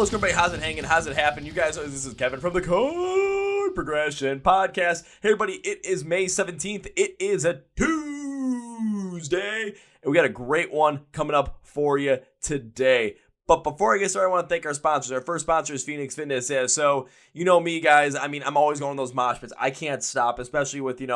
what's going on? How's it hanging? How's it happen? You guys, this is Kevin from the Chord Progression Podcast. Hey, everybody, it is May 17th. It is a Tuesday, and we got a great one coming up for you today. But before I get started, I want to thank our sponsors. Our first sponsor is Phoenix Fitness. So, you know me, guys. I mean, I'm always going to those mosh pits. I can't stop, especially with, I'm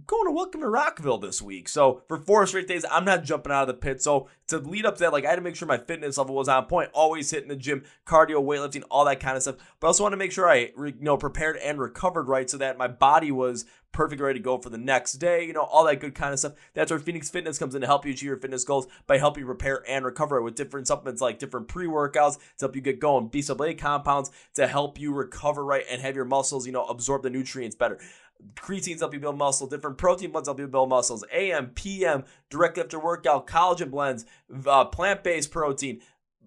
going to Welcome to Rockville this week. So for 4 straight days, I'm not jumping out of the pit. So to lead up to that, I had to make sure my fitness level was on point. Always hitting the gym, cardio, weightlifting, all that kind of stuff. But I also want to make sure I, prepared and recovered right so that my body was perfect, ready to go for the next day. All that good kind of stuff. That's where Phoenix Fitness comes in to help you achieve your fitness goals by helping you repair and recover with different supplements like different pre-workouts to help you get going, B-sub-A compounds to help you recover right and have your muscles, absorb the nutrients better. Creatines help you build muscle, different protein blends help you build muscles, AM, PM, directly after workout, collagen blends, plant-based protein,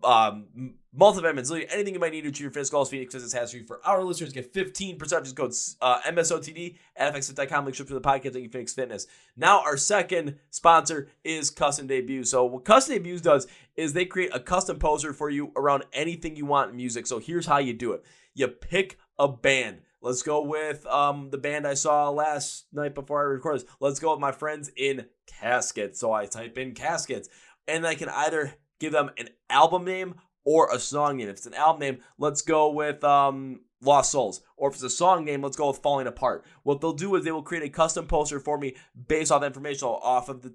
multivitamins, literally anything you might need to achieve your fitness goals. Phoenix Fitness has for you. For our listeners, get 15%, just go MSOTD at fxfit.com, link to the podcast, thank you, Phoenix Fitness. Now, our second sponsor is Custom Debuts. So what Custom Debuts does is they create a custom poster for you around anything you want in music. So here's how you do it. You pick a band. Let's go with the band I saw last night before I recorded this. Let's go with my friends in Caskets. So I type in Caskets, and I can either give them an album name or a song name. If it's an album name, let's go with Lost Souls. Or if it's a song name, let's go with Falling Apart. What they'll do is they will create a custom poster for me based off information off of the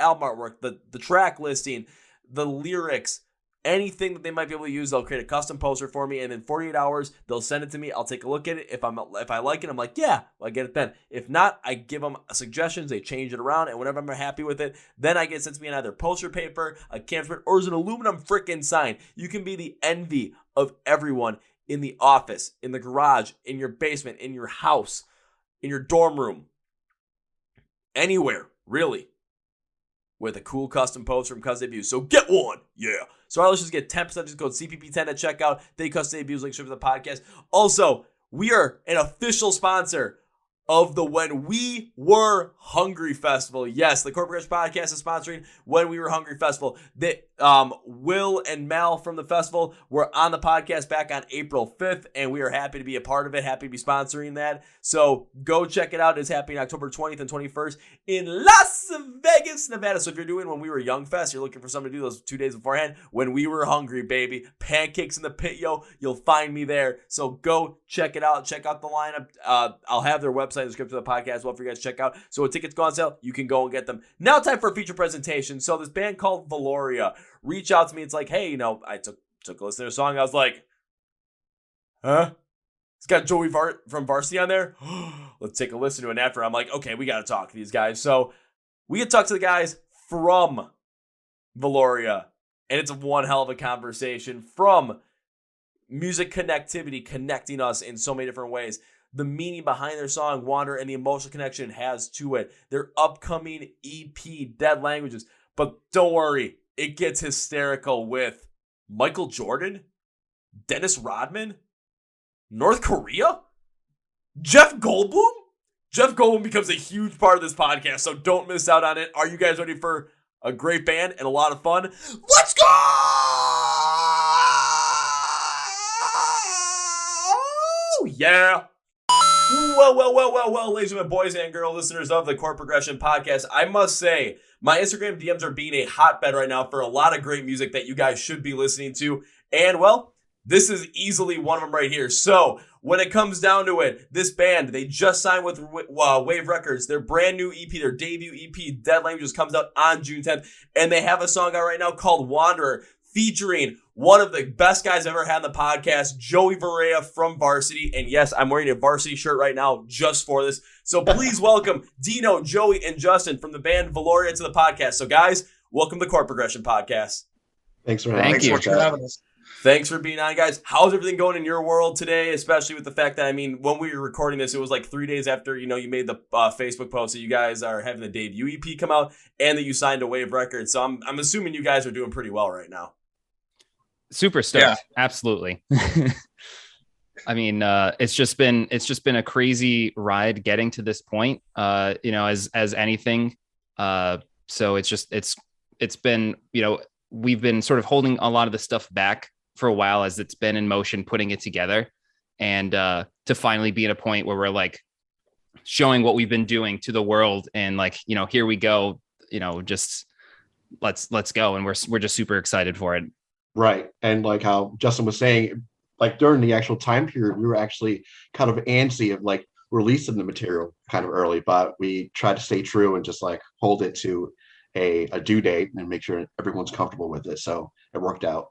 album artwork, the track listing, the lyrics. Anything that they might be able to use, they'll create a custom poster for me, and in 48 hours, they'll send it to me. I'll take a look at it. If I like it, I'm like, yeah, I get it then. If not, I give them suggestions. They change it around, and whenever I'm happy with it, then I get sent to me in either poster paper, a canvas print, or as an aluminum frickin' sign. You can be the envy of everyone in the office, in the garage, in your basement, in your house, in your dorm room, anywhere, really, with a cool custom poster from Custom Debuts. So get one, yeah. So our listeners get 10%, just code CPP10 at checkout. They Custom Debuts, link to the podcast. Also, we are an official sponsor of the When We Were Hungry Festival. Yes, the Chord Progression Podcast is sponsoring When We Were Hungry Festival. Will and Mal from the festival were on the podcast back on April 5th, and we are happy to be a part of it, happy to be sponsoring that. So go check it out. It's happening October 20th and 21st in Las Vegas, Nevada. So if you're doing When We Were Young Fest, you're looking for something to do those 2 days beforehand, When We Were Hungry, baby. Pancakes in the pit, yo. You'll find me there. So go check it out. Check out the lineup. I'll have their website in the description of the podcast as well for you guys to check out. So when tickets go on sale, you can go and get them. Now time for a feature presentation. So this band called Valoria reach out to me. It's like, hey, I took a listen to their song. I was like, huh? It's got Joey from VRSTY on there. Let's take a listen to it. After I'm like, okay, we got to talk to these guys. So we get to talk to the guys from Valoria, and it's one hell of a conversation from music connectivity, connecting us in so many different ways. The meaning behind their song, Wander, and the emotional connection it has to it. Their upcoming EP, Dead Languages. But don't worry, it gets hysterical with Michael Jordan, Dennis Rodman, North Korea, Jeff Goldblum. Jeff Goldblum becomes a huge part of this podcast, so don't miss out on it. Are you guys ready for a great band and a lot of fun? Let's go! Yeah. Well, ladies and gentlemen, boys and girls, listeners of the Chord Progression Podcast, I must say, my Instagram DMs are being a hotbed right now for a lot of great music that you guys should be listening to. And, well, this is easily one of them right here. So, when it comes down to it, this band, they just signed with Wave Records. Their brand new EP, their debut EP, Dead Languages, comes out on June 10th. And they have a song out right now called Wanderer, featuring one of the best guys I've ever had on the podcast, Joey Varela from VRSTY. And yes, I'm wearing a VRSTY shirt right now just for this. So please welcome Dino, Joey, and Justin from the band Valoria to the podcast. So guys, welcome to the Chord Progression Podcast. Thanks for having us. Thanks for being on, guys. How's everything going in your world today, especially with the fact that, when we were recording this, it was like 3 days after, you made the Facebook post that you guys are having the debut EP come out and that you signed to Wave Records. So I'm assuming you guys are doing pretty well right now. Super stoked. Yeah. Absolutely. It's just been a crazy ride getting to this point, as anything. So it's been, we've been sort of holding a lot of the stuff back for a while as it's been in motion, putting it together, and to finally be at a point where we're like showing what we've been doing to the world, and like, you know, here we go, you know, just let's go, and we're just super excited for it. Right. And like how Justin was saying, like during the actual time period, we were actually kind of antsy of like releasing the material kind of early, but we tried to stay true and just like hold it to a due date and make sure everyone's comfortable with it. So it worked out.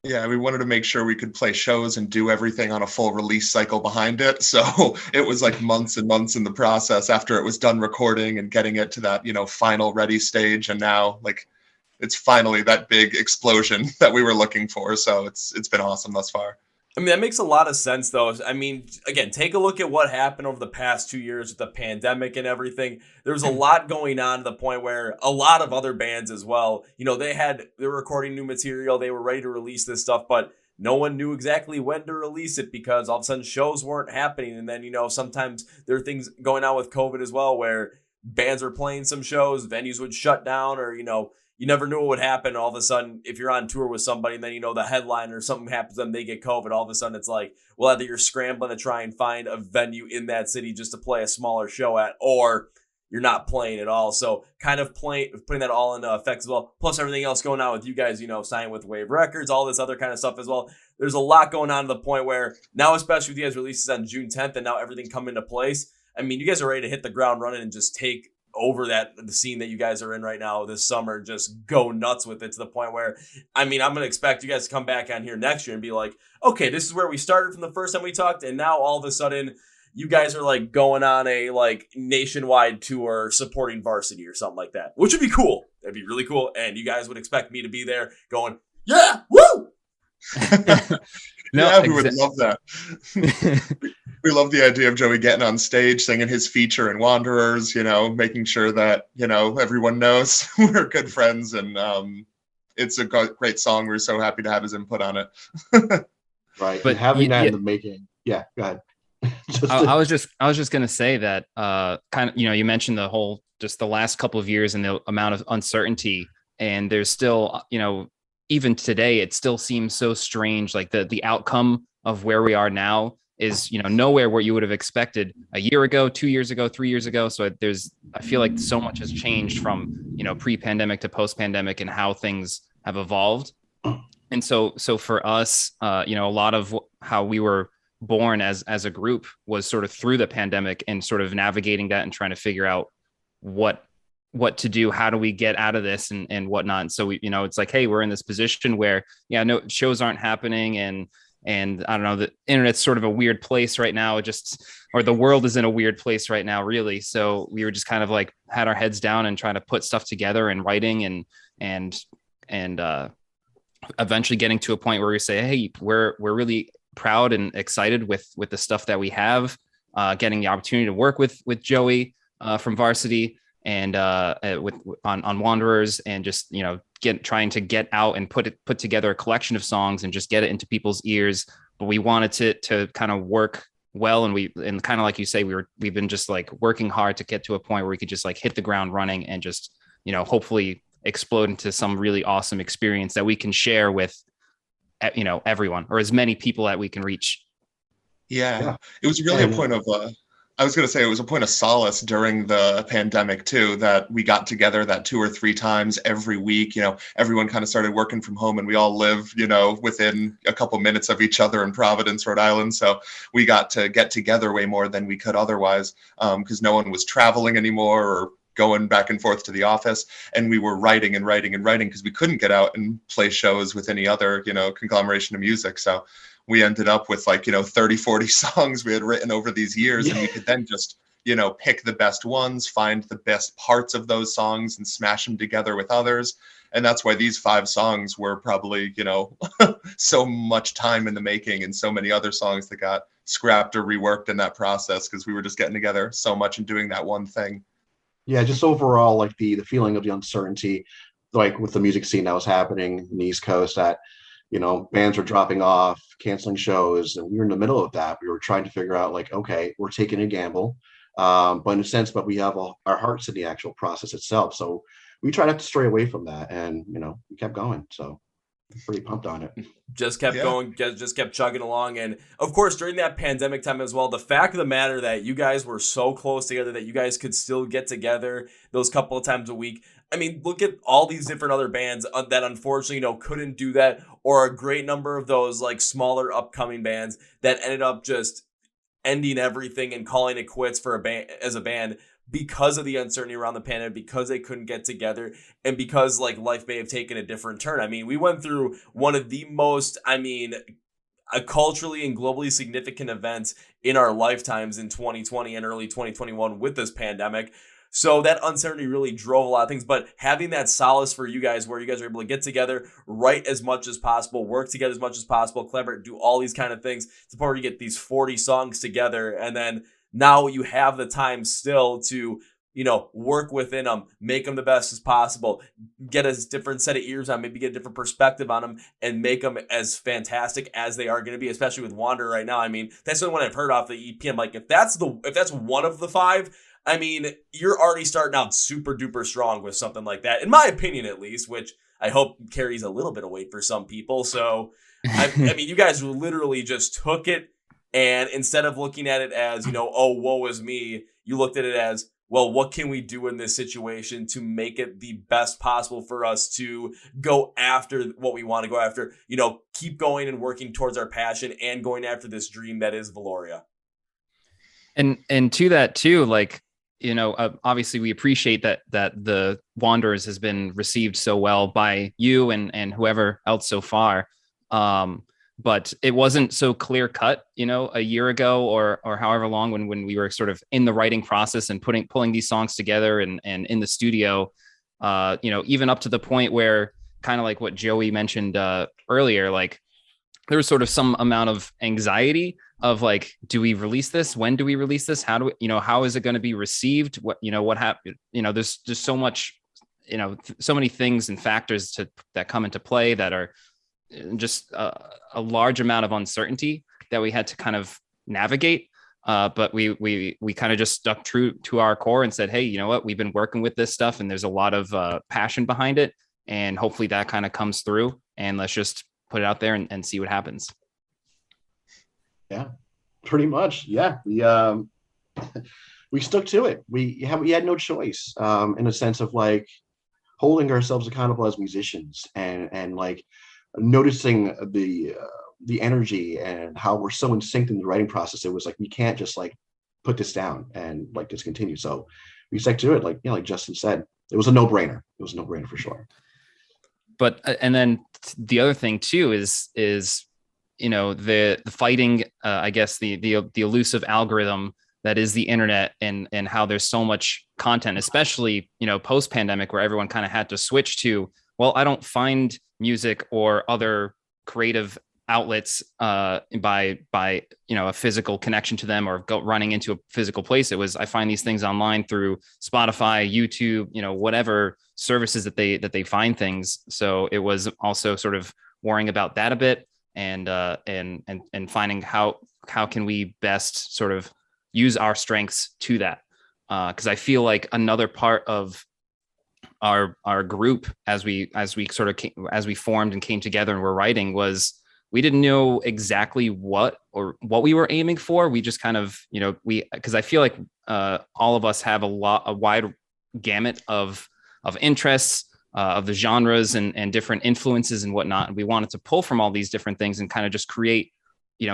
Yeah, we wanted to make sure we could play shows and do everything on a full release cycle behind it. So it was like months and months in the process after it was done recording and getting it to that, you know, final ready stage. And now like it's finally that big explosion that we were looking for. So it's been awesome thus far. I mean, that makes a lot of sense, though. I mean, again, take a look at what happened over the past 2 years with the pandemic and everything. There was a lot going on to the point where a lot of other bands as well, you know, they were recording new material. They were ready to release this stuff, but no one knew exactly when to release it because all of a sudden shows weren't happening. And then, you know, sometimes there are things going on with COVID as well where bands were playing some shows, venues would shut down, or, you know, you never knew what would happen. All of a sudden, if you're on tour with somebody and then, you know, the headliner or something happens to them, they get COVID. All of a sudden, it's like, well, either you're scrambling to try and find a venue in that city just to play a smaller show at, or you're not playing at all. So kind of putting that all into effect as well. Plus everything else going on with you guys, you know, signing with Wave Records, all this other kind of stuff as well. There's a lot going on to the point where now, especially with you guys releases on June 10th and now everything come into place. I mean, you guys are ready to hit the ground running and just take over the scene that you guys are in right now this summer, just go nuts with it to the point where, I mean, I'm going to expect you guys to come back on here next year and be like, okay, this is where we started from the first time we talked. And now all of a sudden you guys are like going on a like nationwide tour supporting VRSTY or something like that, which would be cool. That'd be really cool. And you guys would expect me to be there going, yeah, woo! No, yeah, we would love that. We love the idea of Joey getting on stage, singing his feature in Wanderers, you know, making sure that, you know, everyone knows we're good friends, and it's a great song. We're so happy to have his input on it. Right. But having that in the making. Yeah, go ahead. I was just going to say that kind of, you know, you mentioned just the last couple of years and the amount of uncertainty, and there's still, you know, even today, it still seems so strange. Like the outcome of where we are now is, you know, nowhere where you would have expected a year ago, 2 years ago, 3 years ago. So I feel like so much has changed from, you know, pre-pandemic to post-pandemic and how things have evolved. And so for us, you know, a lot of how we were born as a group was sort of through the pandemic and sort of navigating that and trying to figure out what to do, how do we get out of this and whatnot. And so we, you know, it's like, hey, we're in this position where, yeah, no shows aren't happening. And I don't know, the internet's sort of a weird place right now, or the world is in a weird place right now, really. So we were just kind of like had our heads down and trying to put stuff together and writing and eventually getting to a point where we say, hey, we're really proud and excited with the stuff that we have, getting the opportunity to work with Joey from VRSTY and on Wanderers, and just, you know, trying to get out and put together a collection of songs and just get it into people's ears. But we wanted to kind of work well, and kind of like you say, we've been just like working hard to get to a point where we could just like hit the ground running and just, you know, hopefully explode into some really awesome experience that we can share with, you know, everyone, or as many people that we can reach. Yeah. It was really a point of I was going to say it was a point of solace during the pandemic too, that we got together that 2 or 3 times every week. You know, everyone kind of started working from home, and we all live, you know, within a couple minutes of each other in Providence, Rhode Island. So we got to get together way more than we could otherwise, because no one was traveling anymore or going back and forth to the office, and we were writing because we couldn't get out and play shows with any other, you know, conglomeration of music. So we ended up with like, you know, 30, 40 songs we had written over these years. And we could then just, you know, pick the best ones, find the best parts of those songs and smash them together with others. And that's why these 5 songs were probably, you know, so much time in the making, and so many other songs that got scrapped or reworked in that process, because we were just getting together so much and doing that one thing. Yeah, just overall, like the feeling of the uncertainty, like with the music scene that was happening in the East Coast, that, you know, bands were dropping off, canceling shows, and we were in the middle of that. We were trying to figure out, like, okay, we're taking a gamble, but in a sense, but we have our hearts in the actual process itself. So we try not to stray away from that, and, you know, we kept going. So pretty pumped on it. Just kept going, just kept chugging along. And of course, during that pandemic time as well, the fact of the matter that you guys were so close together that you guys could still get together those couple of times a week. I mean, look at all these different other bands that unfortunately, couldn't do that, or a great number of those like smaller upcoming bands that ended up just ending everything and calling it quits for a band because of the uncertainty around the pandemic, because they couldn't get together, and because like life may have taken a different turn. I mean, we went through one of the most, a culturally and globally significant events in our lifetimes in 2020 and early 2021 with this pandemic. So that uncertainty really drove a lot of things, but having that solace for you guys where you guys are able to get together, write as much as possible, work together as much as possible, collaborate, do all these kind of things to the point where you get these 40 songs together. And then now you have the time still to, work within them, make them the best as possible, get a different set of ears on, maybe get a different perspective on them, and make them as fantastic as they are going to be, especially with Wander right now. I mean, that's the only one I've heard off the EP. I'm like, if that's one of the five, I mean, you're already starting out super duper strong with something like that, in my opinion, at least, which I hope carries a little bit of weight for some people. So, I mean, you guys literally just took it, and instead of looking at it as, oh, woe is me, you looked at it as, well, what can we do in this situation to make it the best possible for us to go after what we want to go after, keep going and working towards our passion and going after this dream that is Valoria. And to that too, like, obviously we appreciate that the Wanderers has been received so well by you and whoever else so far. But it wasn't so clear cut, a year ago or however long when we were sort of in the writing process and pulling these songs together and in the studio, even up to the point where kind of like what Joey mentioned earlier, like there was sort of some amount of anxiety of like, do we release this? When do we release this? How do we, how is it going to be received? What happened? There's just so much, so many things and factors that come into play that are just a large amount of uncertainty that we had to kind of navigate. But we kind of just stuck true to our core and said, hey, you know what? We've been working with this stuff and there's a lot of passion behind it. And hopefully that kind of comes through, and let's just put it out there and see what happens. Yeah, pretty much. Yeah. We stuck to it. We had no choice, in a sense of like holding ourselves accountable as musicians and like noticing the energy and how we're so in sync in the writing process. It was like, we can't just like put this down and like discontinue. So we stuck to it. Like, like Justin said, it was a no-brainer. It was a no-brainer for sure. But, and then the other thing too is, the fighting, I guess the elusive algorithm that is the internet and how there's so much content, especially, post pandemic, where everyone kind of had to switch to, well, I don't find music or other creative outlets by a physical connection to them or running into a physical place. It was, I find these things online through Spotify, YouTube, whatever services that they find things. So it was also sort of worrying about that a bit and finding how can we best sort of use our strengths to that. Because I feel like another part of our group as we formed and came together and were writing was we didn't know exactly what we were aiming for. We just kind of, because I feel like all of us have a wide gamut of interests, of the genres and different influences and whatnot. And we wanted to pull from all these different things and kind of just create,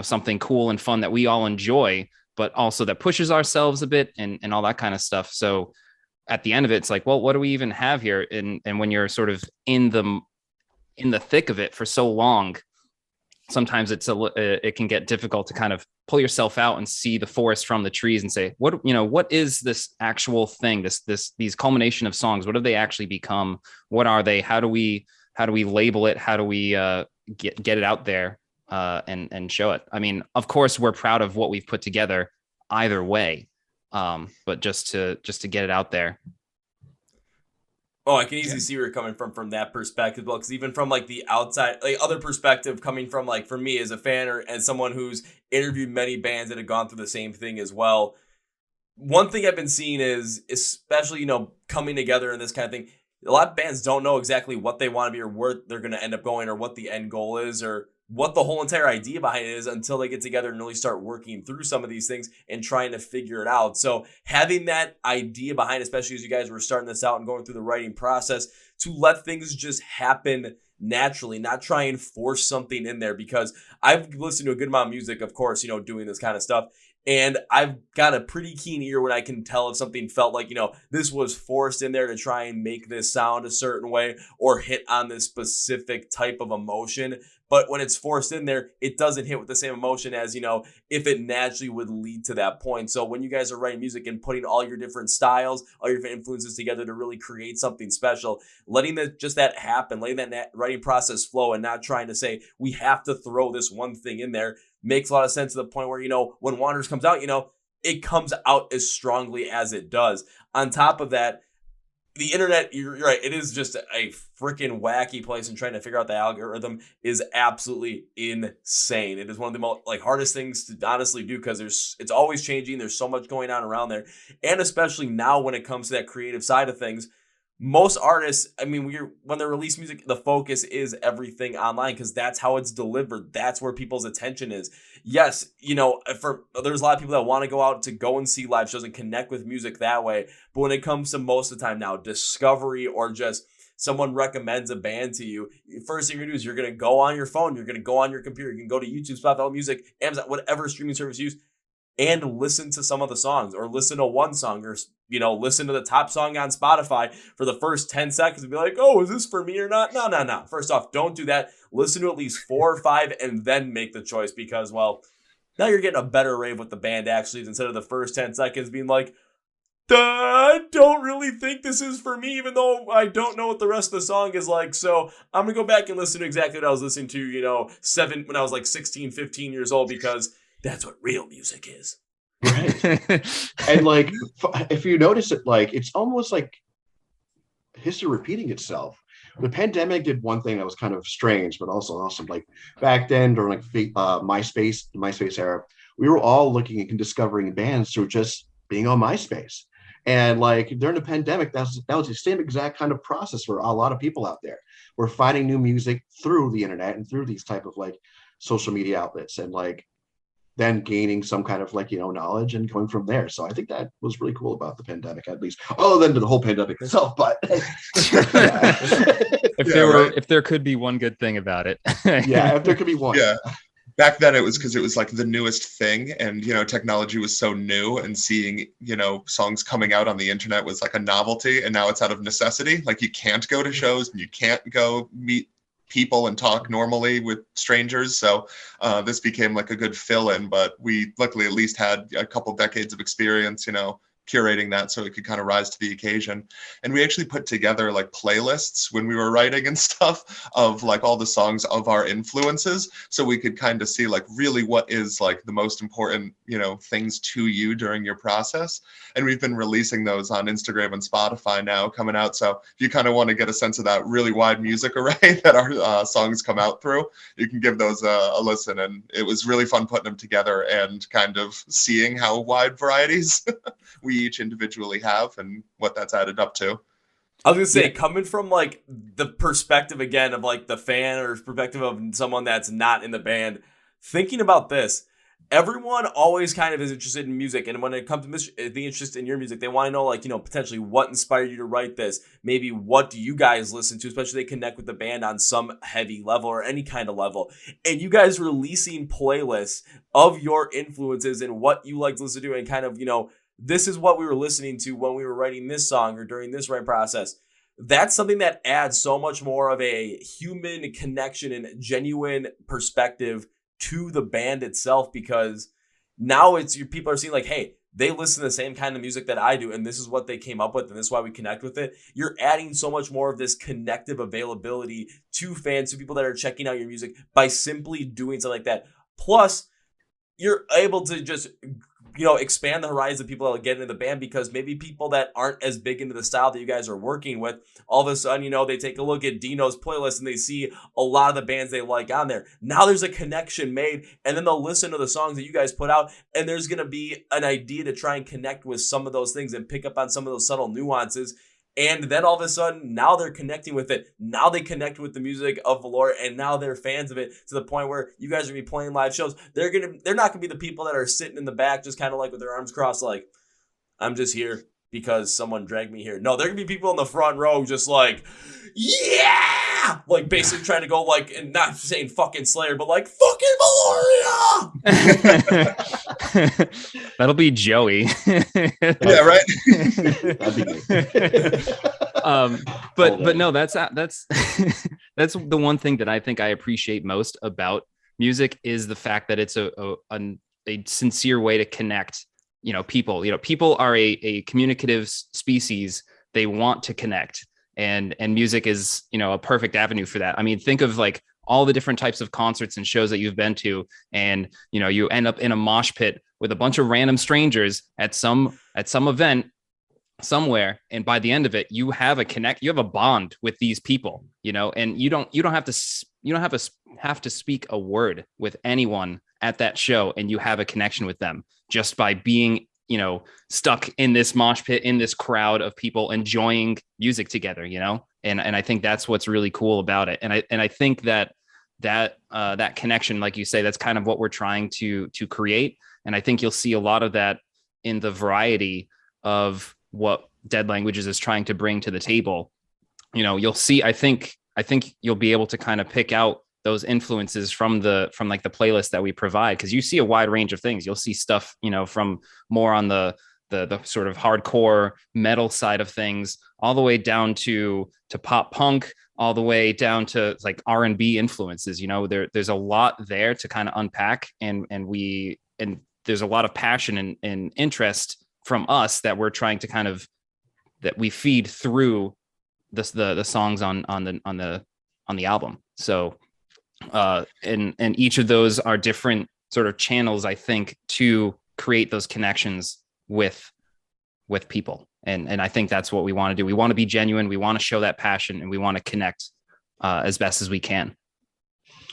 something cool and fun that we all enjoy, but also that pushes ourselves a bit and all that kind of stuff. So at the end of it, it's like, well, what do we even have here? And when you're sort of in the thick of it for so long, sometimes it can get difficult to kind of pull yourself out and see the forest from the trees and say, what is this actual thing? These culmination of songs, what have they actually become? What are they? How do we label it? How do we get it out there and show it? I mean, of course, we're proud of what we've put together either way. But just to get it out there. Oh, I can easily see where you're coming from that perspective. Well, because even from like the outside, like other perspective coming from like for me as a fan or as someone who's interviewed many bands that have gone through the same thing as well. One thing I've been seeing is, especially, coming together in this kind of thing, a lot of bands don't know exactly what they want to be or where they're going to end up going or what the end goal is or what the whole entire idea behind it is until they get together and really start working through some of these things and trying to figure it out. So having that idea behind, especially as you guys were starting this out and going through the writing process, to let things just happen naturally, not try and force something in there, because I've listened to a good amount of music, of course, doing this kind of stuff. And I've got a pretty keen ear when I can tell if something felt like, this was forced in there to try and make this sound a certain way or hit on this specific type of emotion. But when it's forced in there, it doesn't hit with the same emotion as, if it naturally would lead to that point. So when you guys are writing music and putting all your different styles, all your different influences together to really create something special, letting that happen, letting that writing process flow and not trying to say, we have to throw this one thing in there, makes a lot of sense to the point where, when Wanderers comes out, it comes out as strongly as it does. On top of that, the internet, you're right, it is just a freaking wacky place, and trying to figure out the algorithm is absolutely insane. It is one of the most hardest things to honestly do, because it's always changing. There's so much going on around there. And especially now when it comes to that creative side of things, most artists, when they release music, the focus is everything online, because that's how it's delivered. That's where people's attention is. Yes, there's a lot of people that want to go and see live shows and connect with music that way. But when it comes to most of the time now, discovery or just someone recommends a band to you, first thing you're going to do is you're going to go on your phone, you're going to go on your computer, you can go to YouTube, Spotify Music, Amazon, whatever streaming service you use, and listen to some of the songs, or listen to one song, or listen to the top song on Spotify for the first 10 seconds and be like, oh, is this for me or not? No. First off, don't do that. Listen to at least 4 or 5 and then make the choice, because, well, now you're getting a better rave with the band actually, instead of the first 10 seconds being like, I don't really think this is for me, even though I don't know what the rest of the song is like. So I'm going to go back and listen to exactly what I was listening to, when I was like 16, 15 years old, because that's what real music is. Right. And if you notice it, it's almost like history repeating itself. The pandemic did one thing that was kind of strange, but also awesome. Back then, during the MySpace era, we were all looking and discovering bands through just being on MySpace. And during the pandemic, that was the same exact kind of process for a lot of people out there. We're finding new music through the internet and through these type of social media outlets, and then gaining some kind of knowledge and going from there. So I think that was really cool about the pandemic, at least, other than the whole pandemic itself. But if there could be one good thing about it, if there could be one. Yeah. Back then it was because it was the newest thing, and technology was so new, and seeing songs coming out on the internet was a novelty, and now it's out of necessity. You can't go to shows and you can't go meet people and talk normally with strangers, so this became a good fill-in. But we luckily at least had a couple decades of experience curating that, so it could kind of rise to the occasion. And we actually put together playlists when we were writing and stuff of all the songs of our influences, so we could kind of see really what is the most important things to you during your process. And we've been releasing those on Instagram and Spotify now, coming out. So if you kind of want to get a sense of that really wide music array that our songs come out through, you can give those a listen. And it was really fun putting them together and kind of seeing how wide varieties we each individually have and what that's added up to. I was gonna say, coming from the perspective again of the fan, or perspective of someone that's not in the band, thinking about this, everyone always kind of is interested in music, and when it comes to the interest in your music, they want to know potentially what inspired you to write this. Maybe what do you guys listen to, especially they connect with the band on some heavy level or any kind of level. And you guys releasing playlists of your influences and what you like to listen to, and kind of this is what we were listening to when we were writing this song or during this writing process. That's something that adds so much more of a human connection and genuine perspective to the band itself, because now people are seeing hey, they listen to the same kind of music that I do, and this is what they came up with, and this is why we connect with it. You're adding so much more of this connective availability to fans, to people that are checking out your music, by simply doing something like that. Plus, you're able to just expand the horizon of people that get into the band, because maybe people that aren't as big into the style that you guys are working with, all of a sudden, they take a look at Dino's playlist and they see a lot of the bands they like on there. Now there's a connection made, and then they'll listen to the songs that you guys put out, and there's going to be an idea to try and connect with some of those things and pick up on some of those subtle nuances. And then all of a sudden, now they're connecting with it. Now they connect with the music of Valoria, and now they're fans of it to the point where you guys are gonna be playing live shows. They're not gonna be the people that are sitting in the back, just kind of like with their arms crossed, like, I'm just here because someone dragged me here. No, they're gonna be people in the front row, just like, yeah, like basically trying to go like, and not saying fucking Slayer, but like fucking Valoria. That'll be Joey. Yeah, right. That'd be great. But no, that's that's the one thing that I think I appreciate most about music is the fact that it's a sincere way to connect. People. People are a communicative species. They want to connect, and music is a perfect avenue for that. I mean, think of like all the different types of concerts and shows that you've been to, and you end up in a mosh pit with a bunch of random strangers at some event somewhere, and by the end of it you have a bond with these people, and you don't have to speak a word with anyone at that show, and you have a connection with them just by being stuck in this mosh pit, in this crowd of people enjoying music together, and I think that's what's really cool about it. And I think that connection, like you say, that's kind of what we're trying to create. And I think you'll see a lot of that in the variety of what Dead Languages is trying to bring to the table. You'll see, I think you'll be able to kind of pick out those influences from like the playlist that we provide, because you see a wide range of things. You'll see stuff, from more on the sort of hardcore metal side of things, all the way down to pop punk, all the way down to like R&B influences. There's a lot there to kind of unpack, and there's a lot of passion and interest from us that we're trying to that we feed through the songs on the album. So and each of those are different sort of channels, I think, to create those connections with people. And I think that's what we want to do. We want to be genuine. We want to show that passion, and we want to connect as best as we can.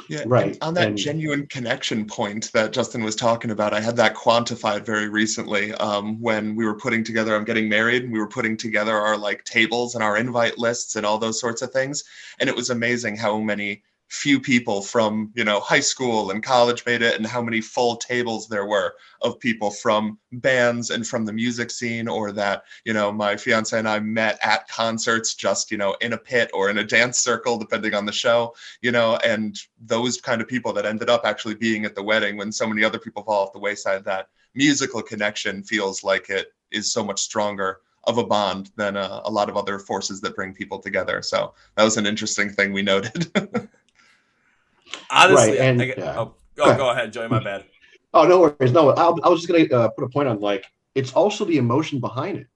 Yeah, right. And on that genuine connection point that Justin was talking about, I had that quantified very recently when we were putting together, I'm getting married, and we were putting together our like tables and our invite lists and all those sorts of things. And it was amazing how many few people from high school and college made it, and how many full tables there were of people from bands and from the music scene, or that my fiance and I met at concerts, just in a pit or in a dance circle depending on the show, and those kind of people that ended up actually being at the wedding when so many other people fall off the wayside. That musical connection feels like it is so much stronger of a bond than a lot of other forces that bring people together. So that was an interesting thing we noted. Honestly, right, go ahead, Joey. My bad. Oh, no worries. No, I was just going to put a point on, like, it's also the emotion behind it.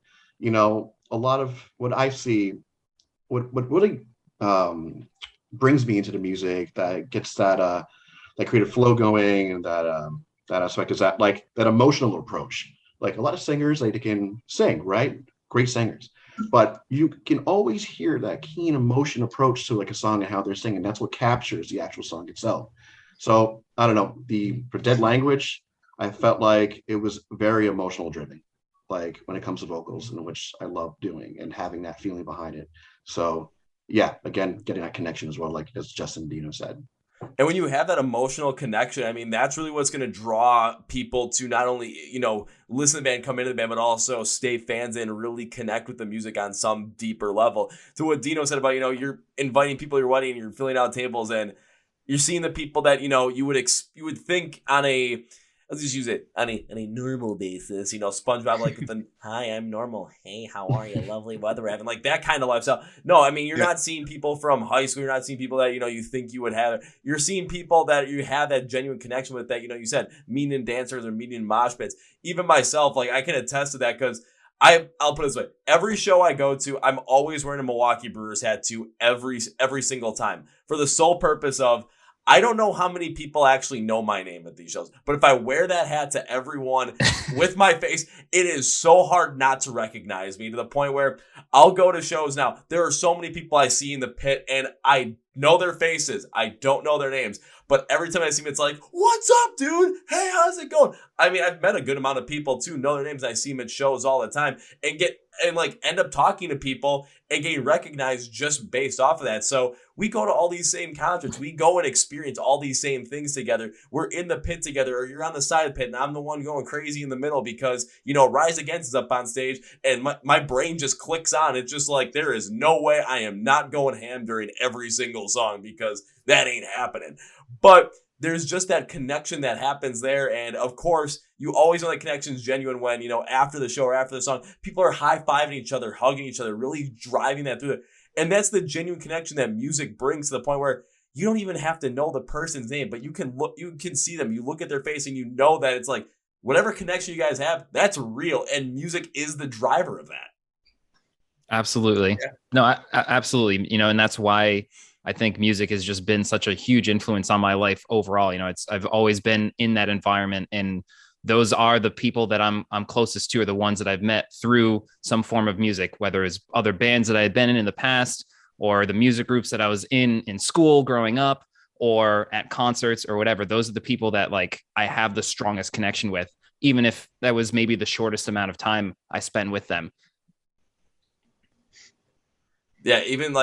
A lot of what I see, what really brings me into the music, that gets that creative flow going, and that aspect is that, like, that emotional approach. Like, a lot of singers, they can sing, right? Great singers. But you can always hear that keen emotion approach to like a song and how they're singing. That's what captures the actual song itself. So I don't know, for Dead Language, I felt like it was very emotional driven, like when it comes to vocals, in which I love doing and having that feeling behind it. So yeah, again, getting that connection as well, like as Justin Dino said. And when you have that emotional connection, I mean, that's really what's going to draw people to not only, listen to the band, come into the band, but also stay fans and really connect with the music on some deeper level. To what Dino said about, you're inviting people to your wedding, you're filling out tables, and you're seeing the people that, you would think on a, let's just use it, on a normal basis, SpongeBob, like the, hi, I'm normal. Hey, how are you? Lovely weather we're having, like that kind of lifestyle. No, I mean, you're not seeing people from high school. You're not seeing people that, you think you would have. You're seeing people that you have that genuine connection with, that, you said, meeting dancers or meeting mosh pits. Even myself, like, I can attest to that, because I'll put it this way. Every show I go to, I'm always wearing a Milwaukee Brewers hat too, every single time, for the sole purpose of, I don't know how many people actually know my name at these shows, but if I wear that hat to everyone with my face, it is so hard not to recognize me, to the point where I'll go to shows now. There are so many people I see in the pit, and I know their faces. I don't know their names. But every time I see them, it's like, what's up, dude? Hey, how's it going? I mean, I've met a good amount of people too, know their names. I see them at shows all the time and end up talking to people and getting recognized just based off of that. So we go to all these same concerts. We go and experience all these same things together. We're in the pit together, or you're on the side of the pit and I'm the one going crazy in the middle because, Rise Against is up on stage and my brain just clicks on. It's just like, there is no way I am not going ham during every single song because that ain't happening. But there's just that connection that happens there. And of course, you always know that connection's genuine when, after the show or after the song, people are high-fiving each other, hugging each other, really driving that through it. And that's the genuine connection that music brings to the point where you don't even have to know the person's name, but you can see them. You look at their face and you know that it's like whatever connection you guys have, that's real. And music is the driver of that. Absolutely. Yeah. No, absolutely. And that's why I think music has just been such a huge influence on my life overall. I've always been in that environment, and those are the people that I'm closest to, are the ones that I've met through some form of music, whether it's other bands that I had been in the past, or the music groups that I was in school growing up, or at concerts or whatever. Those are the people that I have the strongest connection with, even if that was maybe the shortest amount of time I spent with them. Yeah, even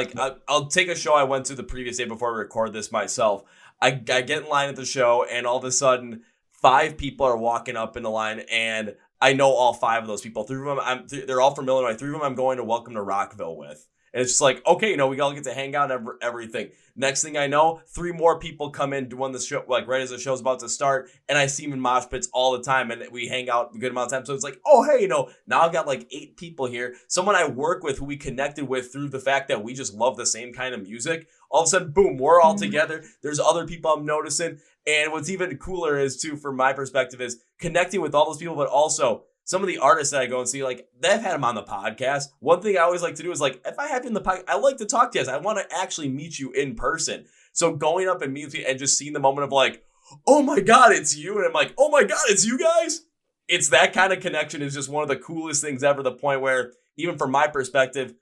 I'll take a show I went to the previous day before I record this myself. I get in line at the show, and all of a sudden, 5 people are walking up in the line, and I know all 5 of those people. 3 of them, they're all from Illinois. 3 of them I'm going to Welcome to Rockville with. And it's just like, okay, we all get to hang out and everything. Next thing I know, 3 more people come in doing the show, right as the show's about to start, and I see them in mosh pits all the time, and we hang out a good amount of time. So it's like, oh, hey, now I've got 8 people here. Someone I work with who we connected with through the fact that we just love the same kind of music. All of a sudden, boom, we're all together. There's other people I'm noticing. And what's even cooler is, too, from my perspective, is connecting with all those people, but also some of the artists that I go and see, they've had them on the podcast. One thing I always like to do is, if I have you in the podcast, I like to talk to you guys. I want to actually meet you in person. So going up and meeting and just seeing the moment of oh my God, it's you. And I'm like, oh my God, it's you guys. It's that kind of connection is just one of the coolest things ever. The point where, even from my perspective,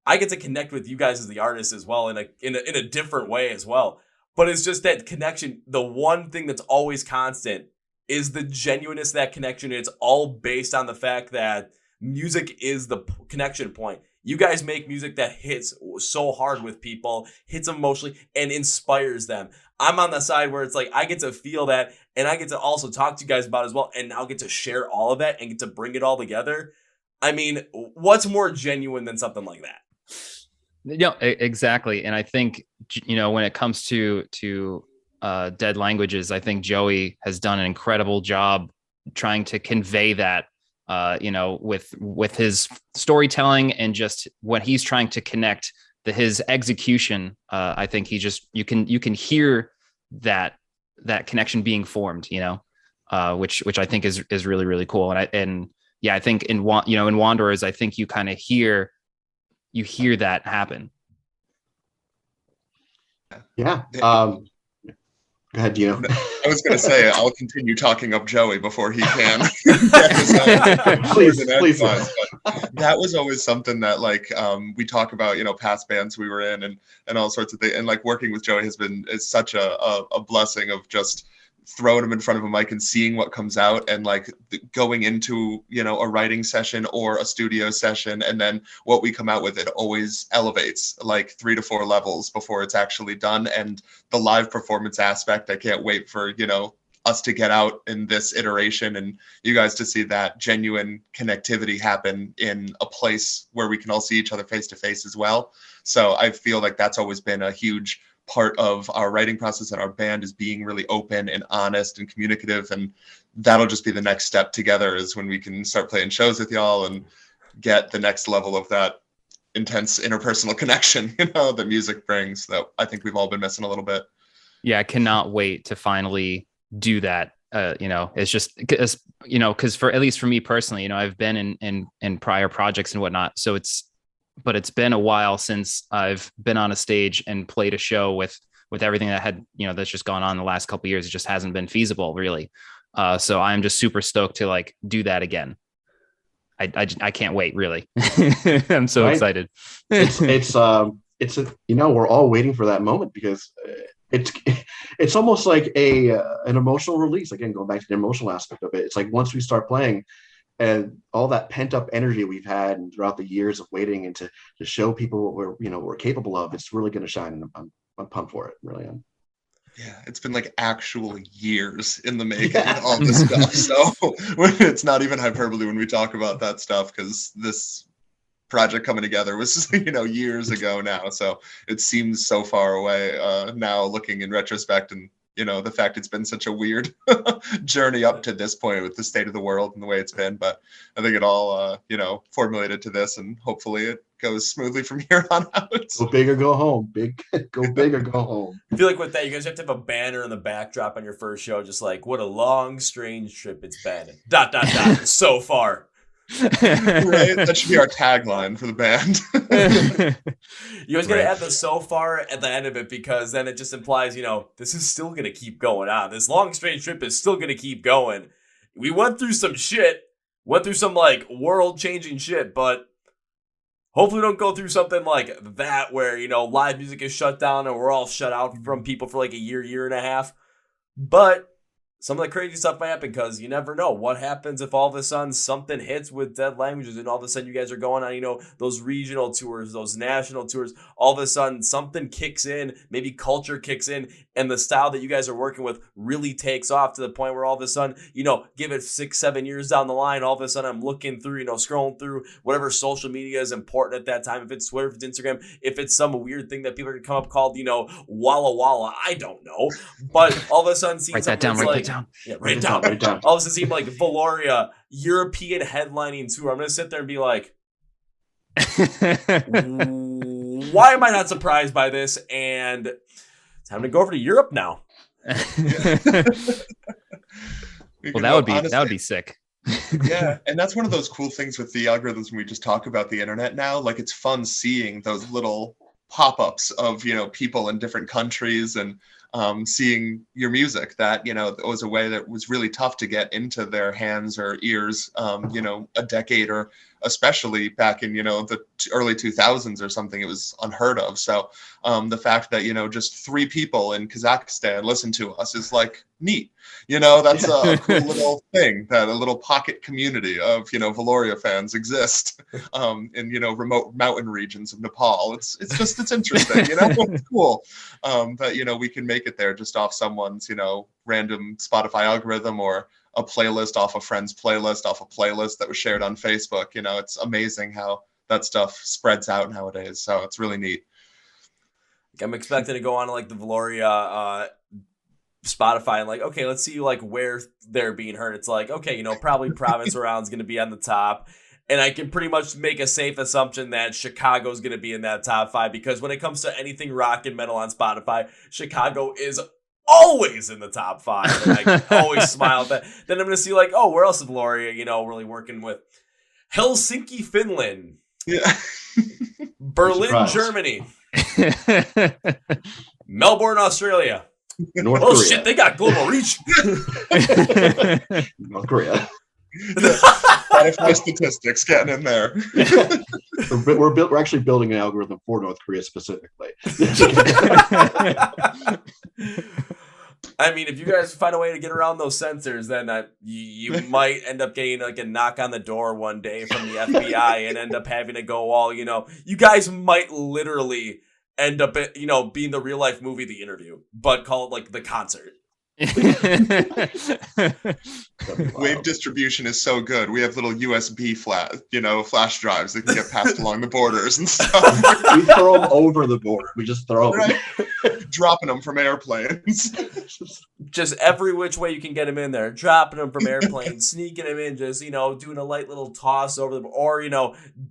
I get to connect with you guys as the artists as well in a different way as well. But it's just that connection. The one thing that's always constant is the genuineness of that connection. It's all based on the fact that music is the connection point. You guys make music that hits so hard with people, hits them emotionally, and inspires them. I'm on the side where it's I get to feel that, and I get to also talk to you guys about it as well, and now get to share all of that and get to bring it all together. I mean, what's more genuine than something like that? Yeah, exactly. And I think, when it comes to Dead Languages, I think Joey has done an incredible job trying to convey that, with his storytelling and just what he's trying to connect. His execution, I think you can hear that connection being formed, which I think is really, really cool. And I think in Wanderers, I think you kind of hear that happen. Yeah. Go ahead, Dino. I was going to say, I'll continue talking up Joey before he can. Please. But that was always something that we talk about, past bands we were in and all sorts of things. And working with Joey is such a blessing of just throwing him in front of a mic and seeing what comes out, and going into a writing session or a studio session, and then what we come out with, it always elevates 3 to 4 levels before it's actually done. And the live performance aspect, I can't wait for us to get out in this iteration and you guys to see that genuine connectivity happen in a place where we can all see each other face to face as well. So I feel that's always been a huge part of our writing process and our band, is being really open and honest and communicative. And that'll just be the next step together, is when we can start playing shows with y'all and get the next level of that intense interpersonal connection, that music brings, that I think we've all been missing a little bit. Yeah. I cannot wait to finally do that. It's just, because for, at least for me personally, I've been in prior projects and whatnot. So but it's been a while since I've been on a stage and played a show with everything that had, that's just gone on the last couple of years. It just hasn't been feasible, really. So I'm just super stoked to do that again. I can't wait, really. I'm so excited. It's it's we're all waiting for that moment because it's almost like an emotional release. Again, going back to the emotional aspect of it, it's like once we start playing, and all that pent up energy we've had and throughout the years of waiting and to show people what we're capable of, it's really going to shine. And I'm pumped for it. Really am. Yeah, it's been like actual years in the making, all this stuff. So it's not even hyperbole when we talk about that stuff, because this project coming together was years ago now. So it seems so far away now, looking in retrospect, and the fact it's been such a weird journey up to this point with the state of the world and the way it's been. But I think it all, formulated to this, and hopefully it goes smoothly from here on out. Go big or go home. Go big or go home. I feel like with that, you guys have to have a banner in the backdrop on your first show, just like, what a long, strange trip it's been. ... so far. Right? That should be our tagline for the band. You guys gotta add the "so far" at the end of it, because then it just implies, this is still gonna keep going on. This long, strange trip is still gonna keep going. We went through some shit, went through some like world-changing shit, but hopefully we don't go through something like that where, live music is shut down and we're all shut out from people for like a year and a half. But some of the crazy stuff might happen, because you never know what happens if all of a sudden something hits with Dead Languages and all of a sudden you guys are going on, those regional tours, those national tours. All of a sudden something kicks in, maybe culture kicks in, and the style that you guys are working with really takes off to the point where all of a sudden, give it 6-7 years down the line, all of a sudden I'm looking through, scrolling through whatever social media is important at that time. If it's Twitter, if it's Instagram, if it's some weird thing that people are going to come up called, Walla Walla, I don't know. But all of a sudden seeing something like, yeah, write it down. All of a sudden seem like Valoria, European headlining tour. I'm going to sit there and be like, why am I not surprised by this? And it's time to go over to Europe now. Well, that would be sick. Yeah, and that's one of those cool things with the algorithms when we just talk about the internet now. Like, it's fun seeing those little pop-ups of people in different countries, and seeing your music that it was a way that was really tough to get into their hands or ears a decade, or especially back in the early 2000s or something. It was unheard of. So the fact that just 3 people in Kazakhstan listen to us is like neat. That's a cool little thing, that a little pocket community of Valoria fans exist in remote mountain regions of Nepal. It's interesting. It's cool that we can make it there just off someone's random Spotify algorithm, or a playlist off a friend's playlist, off a playlist that was shared on Facebook. It's amazing how that stuff spreads out nowadays. So it's really neat. I'm expecting to go on like the Valoria Spotify and like, okay, let's see like where they're being heard. It's like, okay, probably province around is going to be on the top. And I can pretty much make a safe assumption that Chicago's going to be in that top 5, because when it comes to anything rock and metal on Spotify, Chicago is always in the top 5. And I always smile at that. Then I'm going to see like, oh, where else is Valoria, really working with? Helsinki, Finland. Yeah. Berlin, Germany. Melbourne, Australia. North Korea. Shit, they got global reach. North Korea. Spotify statistics getting in there. We're actually building an algorithm for North Korea specifically. I mean, if you guys find a way to get around those censors, then you might end up getting like a knock on the door one day from the FBI and end up having to go all, you guys might literally end up, being the real life movie, The Interview, but call it like The Concert. Wave distribution is so good. We have little USB flash drives that can get passed along the borders and stuff. We throw them over the border. We just throw them. Right? Dropping them from airplanes. Just every which way you can get them in there. Dropping them from airplanes, sneaking them in, just, doing a light little toss over them. Or,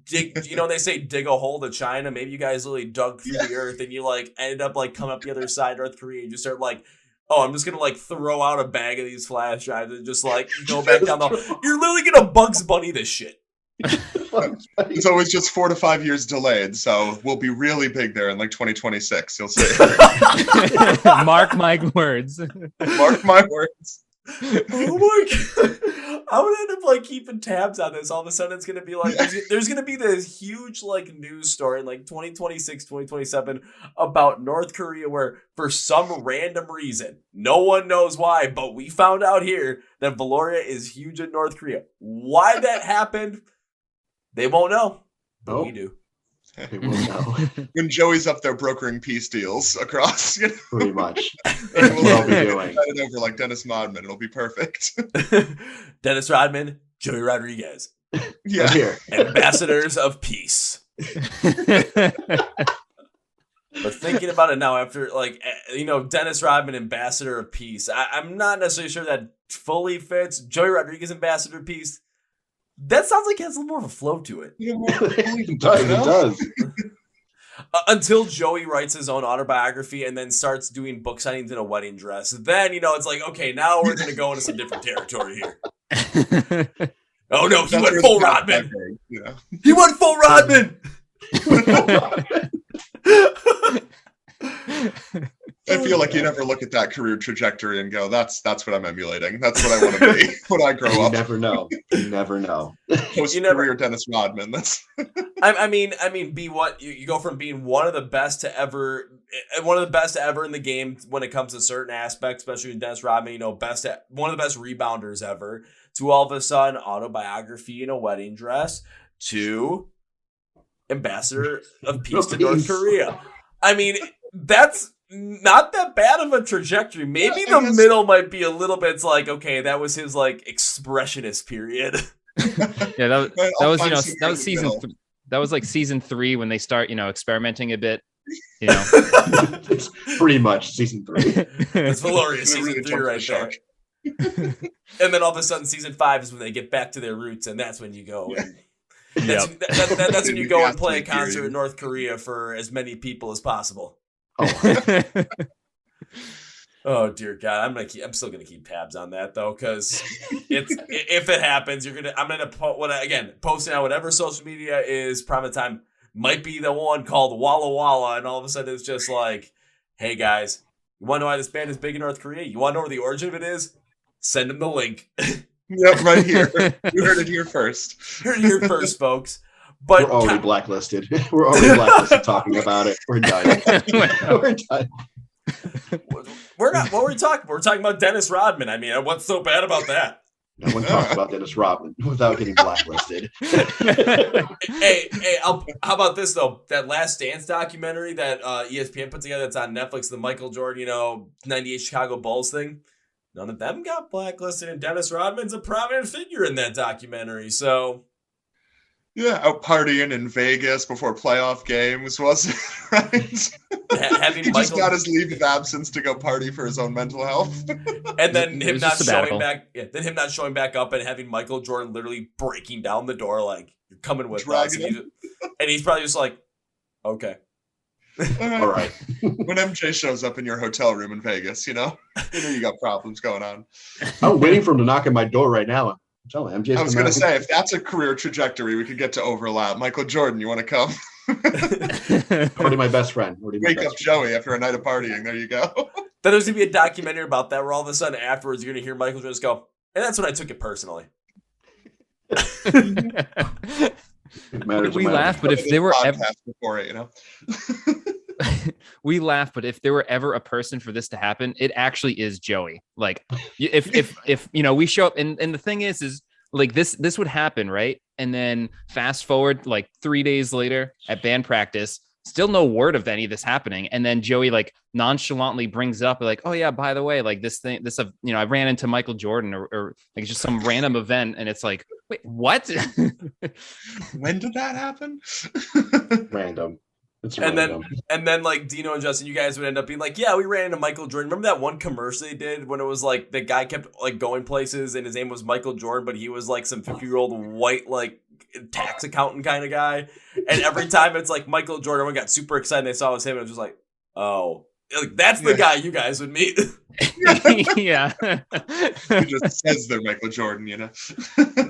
dig, they say dig a hole to China. Maybe you guys really dug through the earth and you like ended up like coming up the other side, North Korea, and just start like, oh, I'm just going to like throw out a bag of these flash drives and just like go back down the hall. You're literally going to Bugs Bunny this shit. It's always just 4 to 5 years delayed. So we'll be really big there in like 2026. You'll see. Mark my words. Mark my words. Oh my god! I'm gonna end up like keeping tabs on this. All of a sudden, it's gonna be like there's gonna be this huge like news story in like 2026, 2027 about North Korea, where for some random reason, no one knows why, but we found out here that Valoria is huge in North Korea. Why that happened, they won't know, but we do. They will know. When Joey's up there brokering peace deals across, Pretty much. we'll be doing. it over like Dennis Rodman. It'll be perfect. Dennis Rodman, Joey Rodriguez, Yeah. Here. ambassadors of peace. But thinking about it now, after Dennis Rodman, ambassador of peace, I'm not necessarily sure that fully fits. Joey Rodriguez, ambassador of peace. That sounds like it has a little more of a flow to it. It does. Until Joey writes his own autobiography and then starts doing book signings in a wedding dress. Then, it's like, okay, now we're going to go into some different territory here. Oh, no, he went full Rodman. Yeah. He went full Rodman. I feel like you never look at that career trajectory and go, that's what I'm emulating. That's what I want to be when I grow up. You never know. You never know. Post-career Dennis Rodman. That's. I mean, be what you go from being one of the best ever in the game when it comes to certain aspects, especially with Dennis Rodman. One of the best rebounders ever. To all of a sudden, autobiography in a wedding dress. To ambassador of peace to North Korea. I mean, that's not that bad of a trajectory. Maybe the middle might be a little bit. It's like, okay, that was his like expressionist period. Yeah, that was season. That was like season 3 when they start, experimenting a bit. It's pretty much season 3. That's Valoria season 3 right there. And then all of a sudden, season 5 is when they get back to their roots, and that's when you go. And that's when you go and play a concert in North Korea for as many people as possible. Oh dear God, I'm still gonna keep tabs on that though, because if it happens, I'm gonna posting on whatever social media is prime time. Might be the one called Walla Walla, and all of a sudden it's just like, hey guys, you want to know why this band is big in North Korea? You want to know where the origin of it is? Send them the link. Yep, right here. You heard it here first. Heard it here first, folks. But we're already blacklisted. We're already blacklisted talking about it. We're done. We're done. We're not. What were we talking? We're talking about Dennis Rodman. I mean, what's so bad about that? No one talks about Dennis Rodman without getting blacklisted. Hey, how about this though? That Last Dance documentary that ESPN put together that's on Netflix, the Michael Jordan, 98 Chicago Bulls thing. None of them got blacklisted, and Dennis Rodman's a prominent figure in that documentary. So, yeah, out partying in Vegas before playoff games, wasn't it? Right? He just got his leave of absence to go party for his own mental health, and then him not showing back. Yeah, then him not showing back up, and having Michael Jordan literally breaking down the door like, "You're coming with us," and he's probably just like, "Okay." All right. When MJ shows up in your hotel room in Vegas, you got problems going on. I'm waiting for him to knock on my door right now. I'm telling MJ. I was going to say, if that's a career trajectory, we could get to overlap. Michael Jordan, you want to come? Already my best friend. Wake up Joey after a night of partying. There you go. Then there's going to be a documentary about that where all of a sudden afterwards you're going to hear Michael Jordan just go, and that's when I took it personally. We laugh, but if there were ever before it, we laugh, but if there were ever a person for this to happen, it actually is Joey. Like, if we show up, and the thing is like this would happen, right? And then fast forward like 3 days later at band practice, still no word of any of this happening, and then Joey like nonchalantly brings it up, like, oh yeah, by the way, like I ran into Michael Jordan or like just some random event, and it's like, wait, what? When did that happen? Random. And then like Dino and Justin, you guys would end up being like, yeah, we ran into Michael Jordan. Remember that one commercial they did when it was like the guy kept like going places and his name was Michael Jordan, but he was like some 50-year-old white like tax accountant kind of guy. And every time it's like Michael Jordan, everyone got super excited. They saw it was him, and it was just like, oh, Like, that's the guy you guys would meet. Yeah. He just says they're Michael Jordan, you know.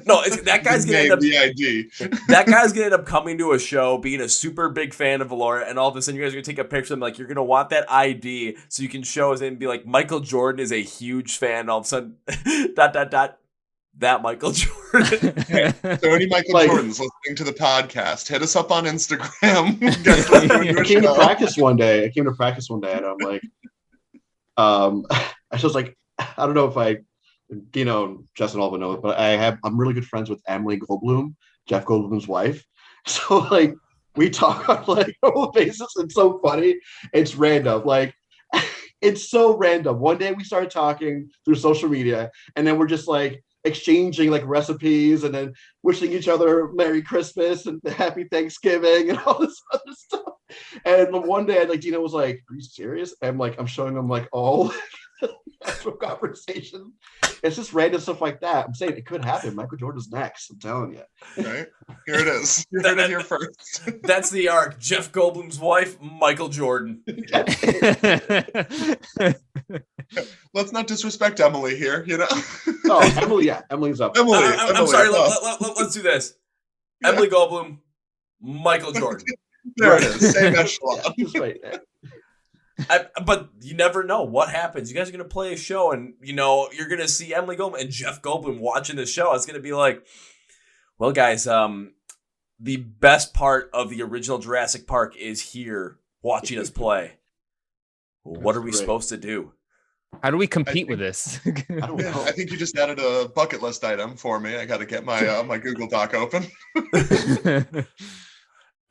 No, that guy's gonna end up the ID. That guy's gonna end up coming to a show, being a super big fan of Valoria, and all of a sudden you guys are gonna take a picture of him. Like, you're gonna want that ID so you can show us and be like, Michael Jordan is a huge fan. All of a sudden, ... that Michael Jordan. So any Michael Jordans listening to the podcast, hit us up on Instagram. I came to practice one day, and I'm like, I was like, I don't know if Dino and Justin all know it, but I'm really good friends with Emily Goldblum, Jeff Goldblum's wife. So like we talk on like a normal basis. It's so funny. It's random. Like it's so random. One day we started talking through social media, and then we're just like exchanging like recipes and then wishing each other Merry Christmas and Happy Thanksgiving and all this other stuff. And one day like Dino was like, "Are you serious?" And I'm showing him like all actual conversation. It's just random stuff like that. I'm saying it could happen. Michael Jordan's next. I'm telling you. Right here it is. You heard it here first. That's the arc. Jeff Goldblum's wife, Michael Jordan. Let's not disrespect Emily here, you know. Oh, Emily, yeah, Emily's up. Emily, I'm sorry. Let's do this. Yeah. Emily Goldblum, Michael Jordan. There it is. Same echelon. Just right there. But you never know what happens. You guys are going to play a show and, you're going to see Emily Goldblum and Jeff Goldblum watching the show. It's going to be like, well, guys, the best part of the original Jurassic Park is here watching us play. What are we supposed to do? How do we compete with this? I don't know. I think you just added a bucket list item for me. I got to get my my Google Doc open.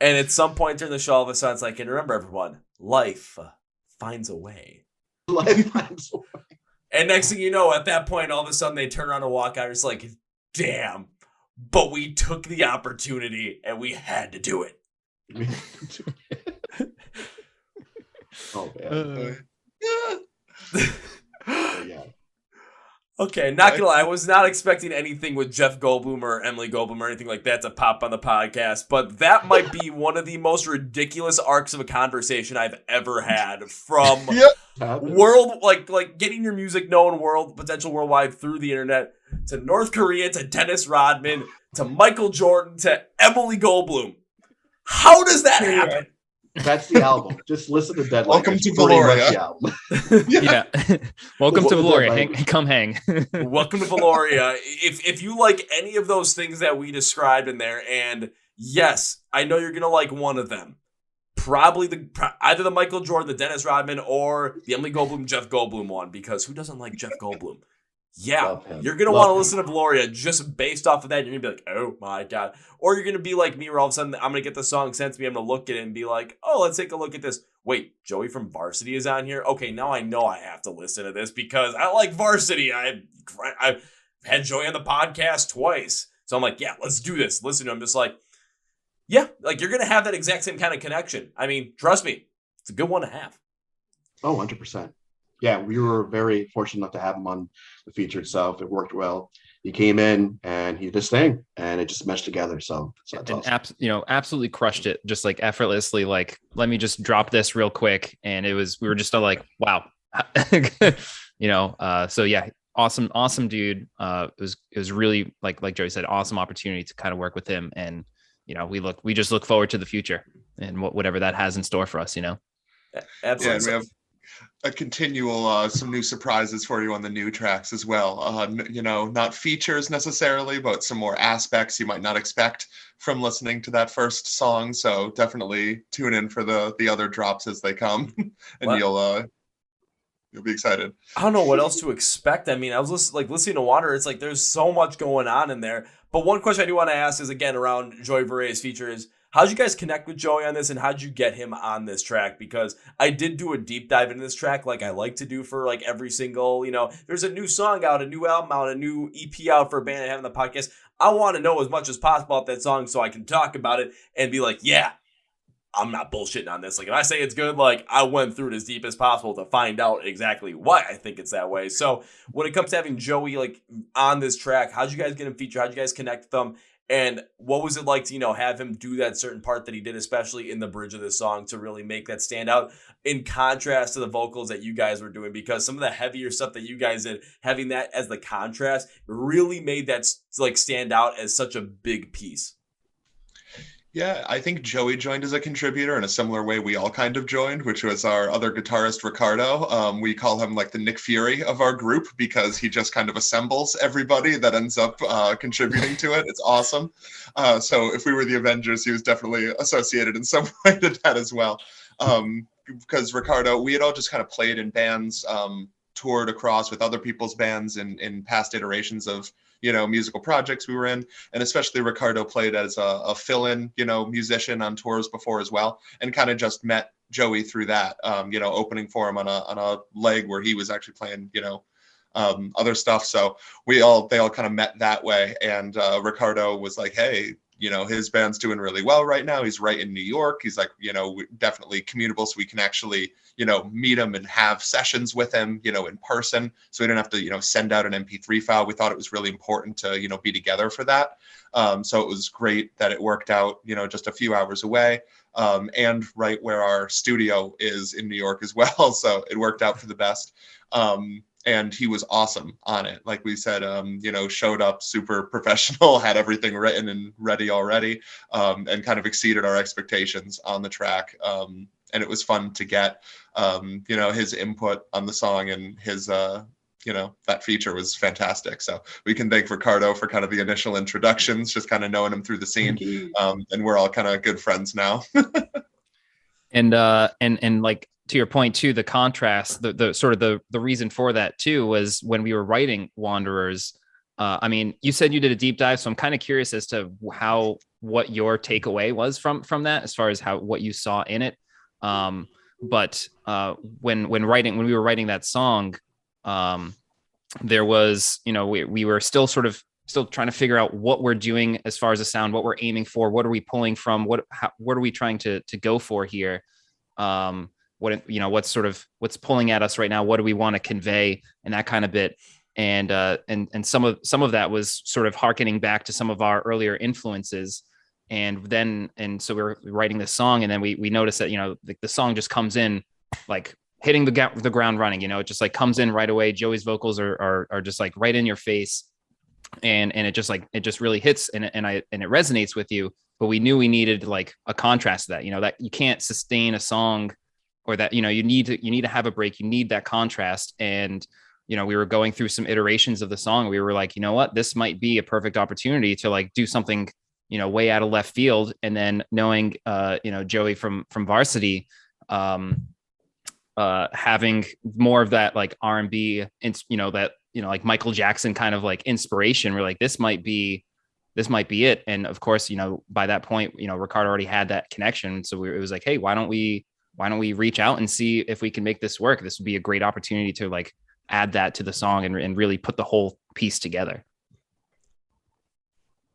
And at some point during the show, all of a sudden, it's like, and remember, everyone, life finds a way. Life finds a way. And next thing you know, at that point, all of a sudden, they turn around and walk out. It's like, damn, but we took the opportunity and we had to do it. Oh, man. Yeah. Okay, not gonna lie, I was not expecting anything with Jeff Goldblum or Emily Goldblum or anything like that to pop on the podcast, but that might be one of the most ridiculous arcs of a conversation I've ever had. From world, like getting your music known potential worldwide through the internet, to North Korea, to Dennis Rodman, to Michael Jordan, to Emily Goldblum. How does that happen? That's the album. Just listen to Deadline. Welcome to Valoria. Yeah. Welcome to Valoria. Come hang. Welcome to Valoria. If you like any of those things that we described in there, and yes, I know you're gonna like one of them. Probably either the Michael Jordan, the Dennis Rodman, or the Emily Goldblum, Jeff Goldblum one. Because who doesn't like Jeff Goldblum? Yeah, you're going to want to listen to Valoria just based off of that. You're going to be like, oh my God. Or you're going to be like me, where all of a sudden I'm going to get the song sent to me. I'm going to look at it and be like, oh, let's take a look at this. Wait, Joey from VRSTY is on here? Okay, now I know I have to listen to this because I like VRSTY. I've had Joey on the podcast twice. So I'm like, yeah, let's do this. Listen to him. Just like, yeah, like you're going to have that exact same kind of connection. I mean, trust me, it's a good one to have. Oh, 100%. Yeah, we were very fortunate enough to have him on the feature itself. It worked well. He came in and he did his thing, and it just meshed together. So that's awesome. Absolutely crushed it, just like effortlessly. Like, let me just drop this real quick, and we were just like, wow, So yeah, awesome dude. It was really like Joey said, awesome opportunity to kind of work with him, and we just look forward to the future and whatever that has in store for us. Absolutely. Yeah, and we have a continual some new surprises for you on the new tracks as well. Not features necessarily, but some more aspects you might not expect from listening to that first song. So definitely tune in for the other drops as they come, and you'll be excited. I don't know what else to expect. I mean, I was listening to Water. It's like there's so much going on in there. But one question I do want to ask is, again, around Joey Varela's feature is, how'd you guys connect with Joey on this, and how'd you get him on this track? Because I did do a deep dive into this track like I like to do for like every single, there's a new song out, a new album out, a new EP out for a band I have on the podcast. I want to know as much as possible about that song so I can talk about it and be like, yeah, I'm not bullshitting on this. Like, if I say it's good, like, I went through it as deep as possible to find out exactly why I think it's that way. So when it comes to having Joey like on this track, how'd you guys get him featured? How'd you guys connect with them? And what was it like to, have him do that certain part that he did, especially in the bridge of the song, to really make that stand out in contrast to the vocals that you guys were doing? Because some of the heavier stuff that you guys did, having that as the contrast, really made that like stand out as such a big piece. Yeah, I think Joey joined as a contributor in a similar way we all kind of joined, which was our other guitarist, Ricardo. We call him like the Nick Fury of our group because he just kind of assembles everybody that ends up contributing to it. It's awesome. So if we were the Avengers, he was definitely associated in some way to that as well. Because Ricardo, we had all just kind of played in bands, toured across with other people's bands in past iterations of musical projects we were in, and especially Ricardo played as a fill-in, musician on tours before as well, and kind of just met Joey through that, opening for him on a leg where he was actually playing, other stuff. So they all kind of met that way, and Ricardo was like, hey, his band's doing really well right now. He's right in New York. He's like, definitely commutable, so we can actually, meet him and have sessions with him, in person. So we didn't have to, send out an MP3 file. We thought it was really important to, be together for that. So it was great that it worked out, just a few hours away, and right where our studio is in New York as well. So it worked out for the best. And he was awesome on it. Like we said, showed up super professional, had everything written and ready already, and kind of exceeded our expectations on the track. And it was fun to get, his input on the song, and his, that feature was fantastic. So we can thank Ricardo for kind of the initial introductions, just kind of knowing him through the scene. And we're all kind of good friends now. And like, to your point too, the contrast, the sort of the reason for that too was when we were writing Wanderers. I mean, you said you did a deep dive, so I'm kind of curious as to what your takeaway was from that, as far as what you saw in it. But when we were writing that song, there was, we were still trying to figure out what we're doing as far as the sound, what we're aiming for, what are we pulling from, what are we trying to go for here. What's pulling at us right now? What do we want to convey, and that kind of bit. And some of that was sort of hearkening back to some of our earlier influences. And so we were writing this song, and then we noticed that, the song just comes in like hitting the ground running, it just like comes in right away. Joey's vocals are just like right in your face. And it just really hits, and it resonates with you. But we knew we needed like a contrast to that, that you can't sustain a song, or that, you need to have a break. You need that contrast. And, we were going through some iterations of the song. We were like, what, this might be a perfect opportunity to like do something, way out of left field. And then knowing, Joey from VRSTY, having more of that like R&B, like Michael Jackson kind of like inspiration. We're like, this might be it. And of course, by that point, Ricardo already had that connection. So it was like, hey, why don't we reach out and see if we can make this work? This would be a great opportunity to like add that to the song and really put the whole piece together.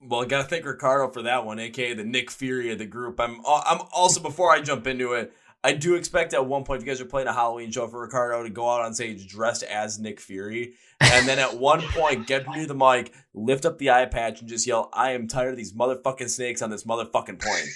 Well, I got to thank Ricardo for that one, aka the Nick Fury of the group. I'm also, before I jump into it, I do expect at one point, if you guys are playing a Halloween show, for Ricardo to go out on stage dressed as Nick Fury, and then at one point get near the mic, lift up the eye patch, and just yell, "I am tired of these motherfucking snakes on this motherfucking plane."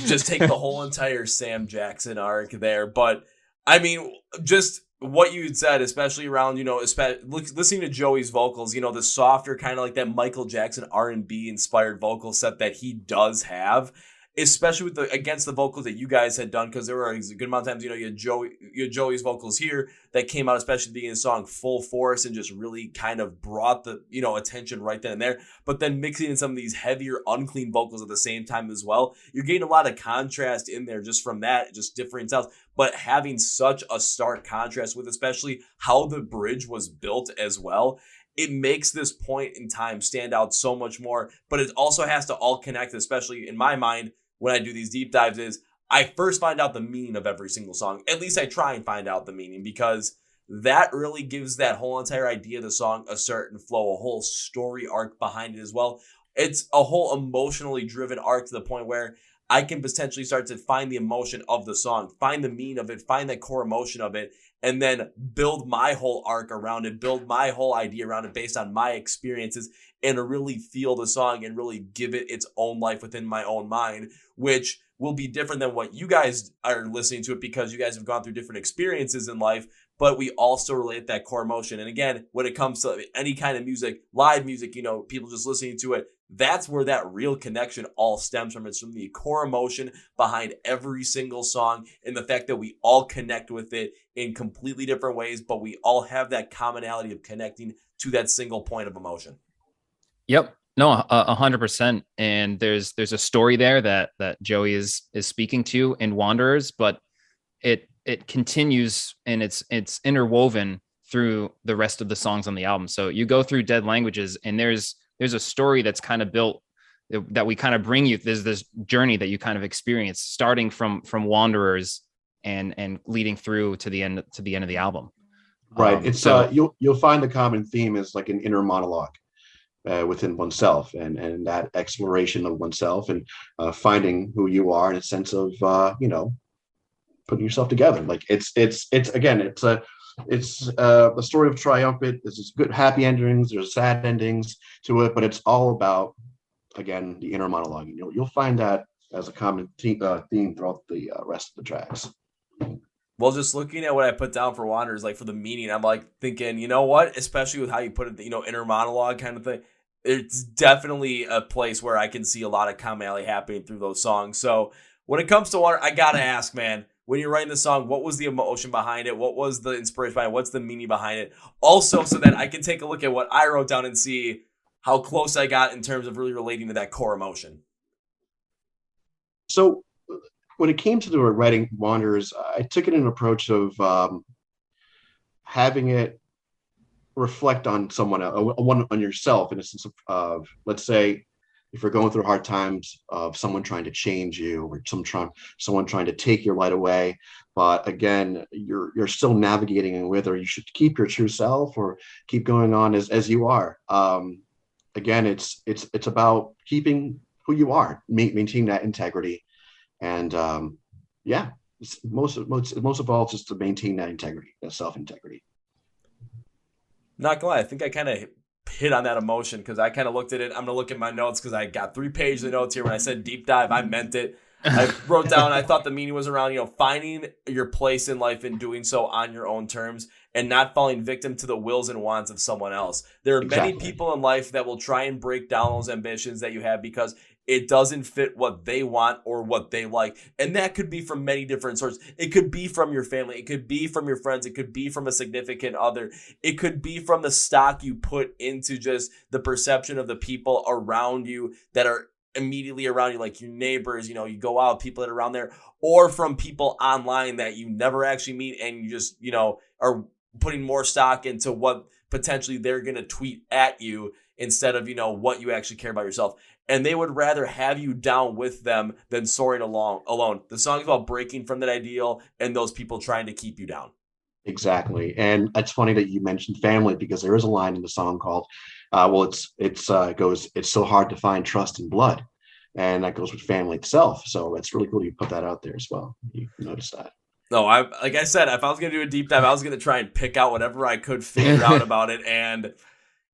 Just take the whole entire Sam Jackson arc there. But I mean, just what you said, especially around, listening to Joey's vocals, the softer kind of like that Michael Jackson R&B inspired vocal set that he does have, especially with against the vocals that you guys had done, because there were a good amount of times, you had Joey's vocals here that came out, especially at the beginning of the song, full force, and just really kind of brought the, attention right then and there. But then mixing in some of these heavier, unclean vocals at the same time as well, you're getting a lot of contrast in there just from that, just different sounds. But having such a stark contrast with especially how the bridge was built as well, it makes this point in time stand out so much more. But it also has to all connect, especially in my mind, when I do these deep dives, is I first find out the meaning of every single song. At least I try and find out the meaning, because that really gives that whole entire idea of the song a certain flow, a whole story arc behind it as well. It's a whole emotionally driven arc to the point where I can potentially start to find the emotion of the song, find the meaning of it, find that core emotion of it, and then build my whole arc around it, build my whole idea around it based on my experiences, and to really feel the song and really give it its own life within my own mind, which will be different than what you guys are listening to it, because you guys have gone through different experiences in life, but we all still relate that core emotion. And again, when it comes to any kind of music, live music, people just listening to it, that's where that real connection all stems from. It's from the core emotion behind every single song, and the fact that we all connect with it in completely different ways, but we all have that commonality of connecting to that single point of emotion. Yep. No, 100%. And there's a story there that Joey is speaking to in Wanderers, but it continues, and it's interwoven through the rest of the songs on the album. So you go through Dead Languages, and there's a story that's kind of built that we kind of bring you. There's this journey that you kind of experience, starting from Wanderers and leading through to the end of the album. Right. It's you'll find the common theme is like an inner monologue within oneself, and that exploration of oneself, and finding who you are in a sense of putting yourself together. Like it's a story of triumphant. There's good happy endings, there's sad endings to it, but it's all about, again, the inner monologue. You'll find that as a common theme throughout the rest of the tracks. Well, just looking at what I put down for Wanderers, like for the meaning, I'm like thinking, you know what? Especially with how you put it, inner monologue kind of thing. It's definitely a place where I can see a lot of commonality happening through those songs. So when it comes to Wander, I gotta ask, man, when you're writing the song, what was the emotion behind it? What was the inspiration behind it? What's the meaning behind it? Also, so that I can take a look at what I wrote down and see how close I got in terms of really relating to that core emotion. So when it came to the writing Wanderers, I took it in an approach of having it reflect on someone else, on yourself, in a sense of let's say, if you're going through hard times, of someone trying to change you, or someone trying to take your light away, but again, you're still navigating whether you should keep your true self or keep going on as you are. Again, it's about keeping who you are, maintaining that integrity, and most of all, just to maintain that integrity, that self-integrity. Not gonna lie, I think I kind of hit on that emotion, because I kind of looked at it. I'm gonna look at my notes, because I got 3 pages of notes here. When I said deep dive, I meant it. I wrote down, I thought the meaning was around, finding your place in life and doing so on your own terms, and not falling victim to the wills and wants of someone else. There are many people in life that will try and break down those ambitions that you have, because it doesn't fit what they want or what they like. And that could be from many different sources. It could be from your family. It could be from your friends. It could be from a significant other. It could be from the stock you put into just the perception of the people around you that are immediately around you, like your neighbors, you go out, people that are around there, or from people online that you never actually meet, and you just, are putting more stock into what potentially they're going to tweet at you instead of, what you actually care about yourself. And they would rather have you down with them than soaring alone. The song is about breaking from that ideal and those people trying to keep you down. Exactly. And it's funny that you mentioned family, because there is a line in the song called, it goes, it's so hard to find trust in blood. And that goes with family itself. So it's really cool you put that out there as well. You notice that. No, like I said, if I was going to do a deep dive, I was going to try and pick out whatever I could figure out about it. And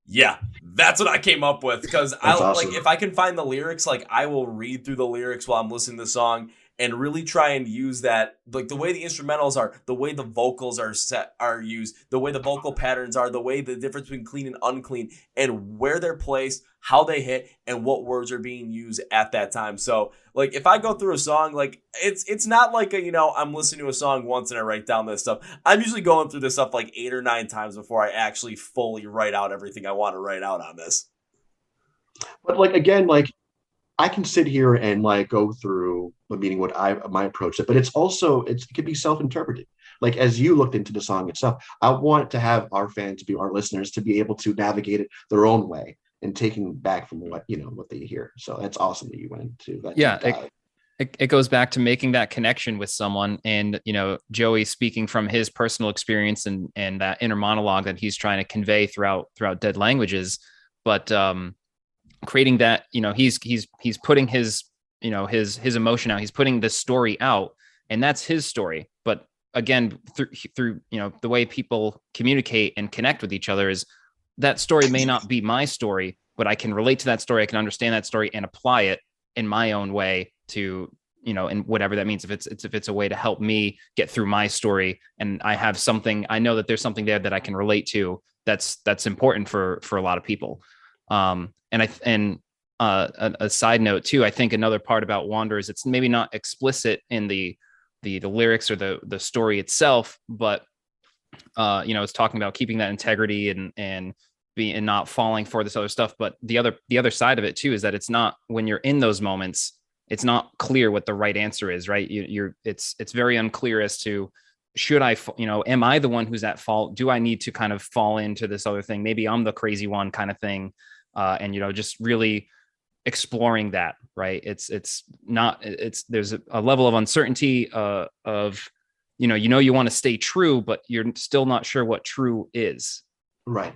yeah, that's what I came up with. Because awesome. If I can find the lyrics, I will read through the lyrics while I'm listening to the song and really try and use that, the way the instrumentals are, the way the vocals are used, the way the vocal patterns are, the way the difference between clean and unclean, and where they're placed, how they hit, and what words are being used at that time. So, if I go through a song, it's not like I'm listening to a song once and I write down this stuff. I'm usually going through this stuff 8 or 9 times before I actually fully write out everything I want to write out on this. But I can sit here and go through meaning what my approach, but it's also, it can be self-interpreted. As you looked into the song itself, I want to have our fans, our listeners, to be able to navigate it their own way and taking back from what they hear. So that's awesome that you went into that. Yeah. It goes back to making that connection with someone, and, Joey speaking from his personal experience and that inner monologue that he's trying to convey throughout Dead Languages. But, creating that, he's putting his his emotion out. He's putting this story out, and that's his story. But again, through the way people communicate and connect with each other, is that story may not be my story, but I can relate to that story. I can understand that story and apply it in my own way to, and whatever that means. If it's a way to help me get through my story, and I have something, I know that there's something there that I can relate to. That's important for a lot of people. A side note too, I think another part about Wanderers, it's maybe not explicit in the lyrics or the story itself, but it's talking about keeping that integrity and not falling for this other stuff. But the other side of it too is that it's not, when you're in those moments, it's not clear what the right answer is, right? It's very unclear as to, should I, am I the one who's at fault? Do I need to kind of fall into this other thing? Maybe I'm the crazy one kind of thing. And just really exploring that, right? There's a level of uncertainty of, you want to stay true, but you're still not sure what true is. Right.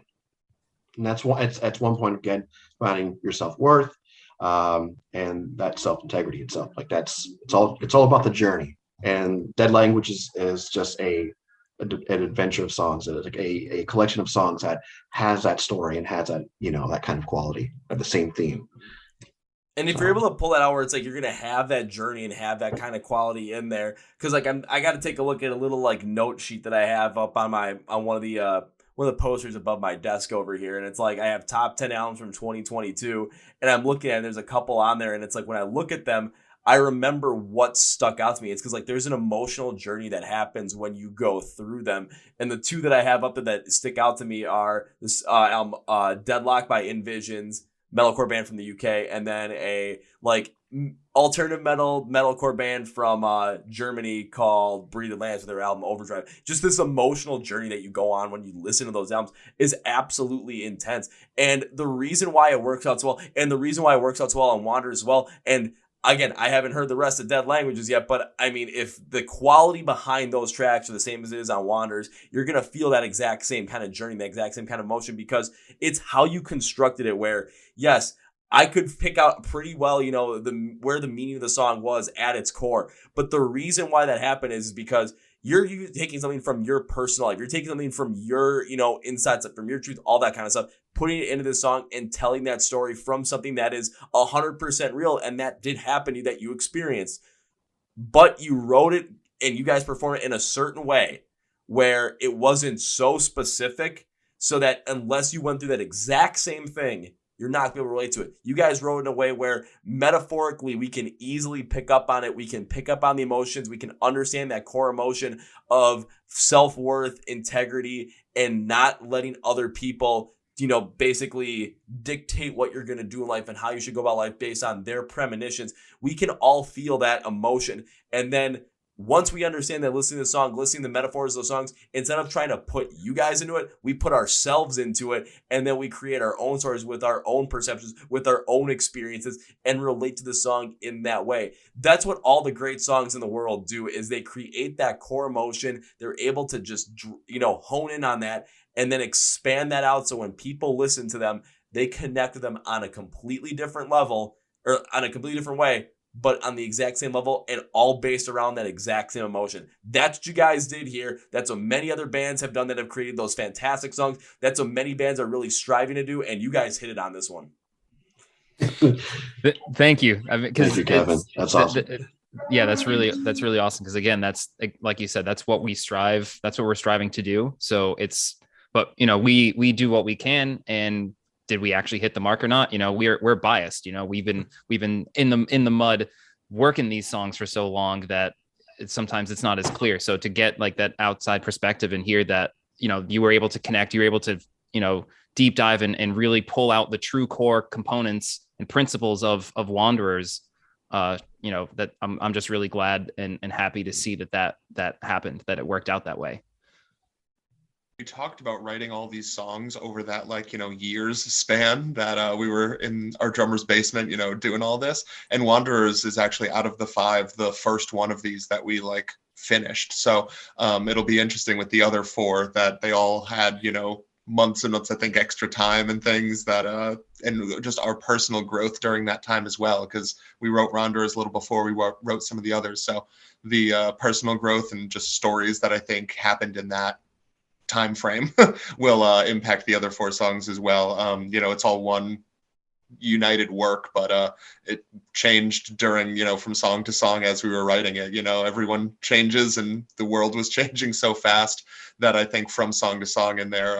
And that's one point, again, finding your self-worth, and that self-integrity itself. Like it's all about the journey. And Dead Language is just an adventure of songs. It's like a collection of songs that has that story and has that, that kind of quality, the same theme. And if you're able to pull that out where it's like you're gonna have that journey and have that kind of quality in there, because like I got to take a look at a little like note sheet that I have up on one of the posters above my desk over here, and it's like I have top 10 albums from 2022, and I'm looking at it, there's a couple on there, and it's like when I look at them, I remember what stuck out to me. It's because like there's an emotional journey that happens when you go through them, and the two that I have up there that stick out to me are this album Deadlock by Envisions, metalcore band from the UK, and then a like alternative metalcore band from Germany called Breathe Atlantis with their album Overdrive. Just this emotional journey that you go on when you listen to those albums is absolutely intense. And the reason why it works out so well, on Wander as well, and again, I haven't heard the rest of Dead Languages yet, but I mean, if the quality behind those tracks are the same as it is on Wanderers, you're going to feel that exact same kind of journey, the exact same kind of emotion, because it's how you constructed it, where, yes, I could pick out pretty well, where the meaning of the song was at its core. But the reason why that happened is because you're taking something from your personal life. You're taking something from your, insights, from your truth, all that kind of stuff, putting it into this song and telling that story from something that is 100% real and that did happen to you, that you experienced. But you wrote it and you guys perform it in a certain way where it wasn't so specific, so that unless you went through that exact same thing, you're not going to be able to relate to it. You guys wrote in a way where metaphorically we can easily pick up on it. We can pick up on the emotions. We can understand that core emotion of self-worth, integrity, and not letting other people, basically dictate what you're going to do in life and how you should go about life based on their premonitions. We can all feel that emotion. And then once we understand that, listening to the song, listening to the metaphors of those songs, instead of trying to put you guys into it, we put ourselves into it, and then we create our own stories with our own perceptions, with our own experiences, and relate to the song in that way. That's what all the great songs in the world do, is they create that core emotion. They're able to just, hone in on that and then expand that out, so when people listen to them, they connect with them on a completely different level, or on a completely different way, but on the exact same level, and all based around that exact same emotion. That's what you guys did here. That's what many other bands have done that have created those fantastic songs. That's what many bands are really striving to do, and you guys hit it on this one. Thank you. Thank you, Kevin. That's awesome. Yeah, that's really awesome, because again, that's like you said, that's what we're striving to do. So but we do what we can, and did we actually hit the mark or not? We're biased. We've been in the mud working these songs for so long that sometimes it's not as clear. So to get like that outside perspective and hear that, you were able to connect, you were able to, deep dive and really pull out the true core components and principles of Wanderers, that I'm just really glad and happy to see that happened, that it worked out that way. We talked about writing all these songs over that years span that we were in our drummer's basement, doing all this. And Wanderers is actually, out of the 5, the first one of these that we finished. So it'll be interesting with the other 4 that they all had, months and months, I think, extra time and things that, and just our personal growth during that time as well, because we wrote Wanderers a little before we wrote some of the others. So the personal growth and just stories that I think happened in that time frame will impact the other 4 songs as well. It's all one united work, but it changed during, from song to song as we were writing it. Everyone changes, and the world was changing so fast that I think from song to song in there,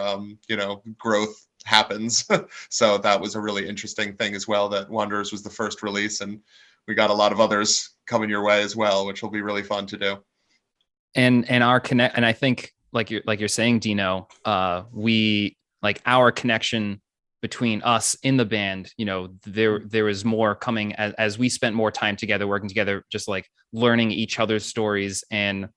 growth happens. So that was a really interesting thing as well, that Wanderers was the first release, and we got a lot of others coming your way as well, which will be really fun to do. And our connect, and I think like you're saying, Dino, we like our connection between us in the band, there was more coming as we spent more time together, working together, just like learning each other's stories and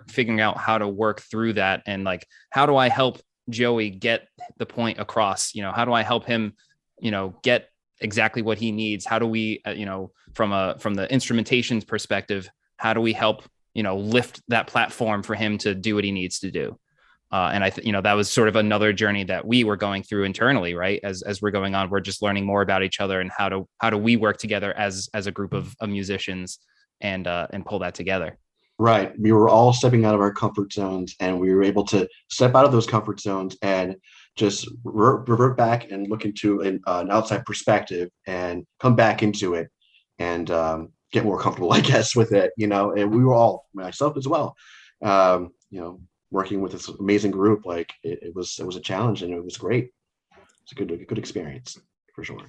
figuring out how to work through that. And like, how do I help Joey get the point across? How do I help him, get exactly what he needs? How do we, from the instrumentation's perspective, how do we help, lift that platform for him to do what he needs to do? And I that was sort of another journey that we were going through internally, right? As we're going on, we're just learning more about each other and how do we work together as a group of musicians and pull that together. Right. We were all stepping out of our comfort zones, and we were able to step out of those comfort zones and just revert back and look into an outside perspective and come back into it and get more comfortable, I guess, with it, and we were all, myself as well, working with this amazing group. Like it was a challenge, and it was great. It's a good experience for sure.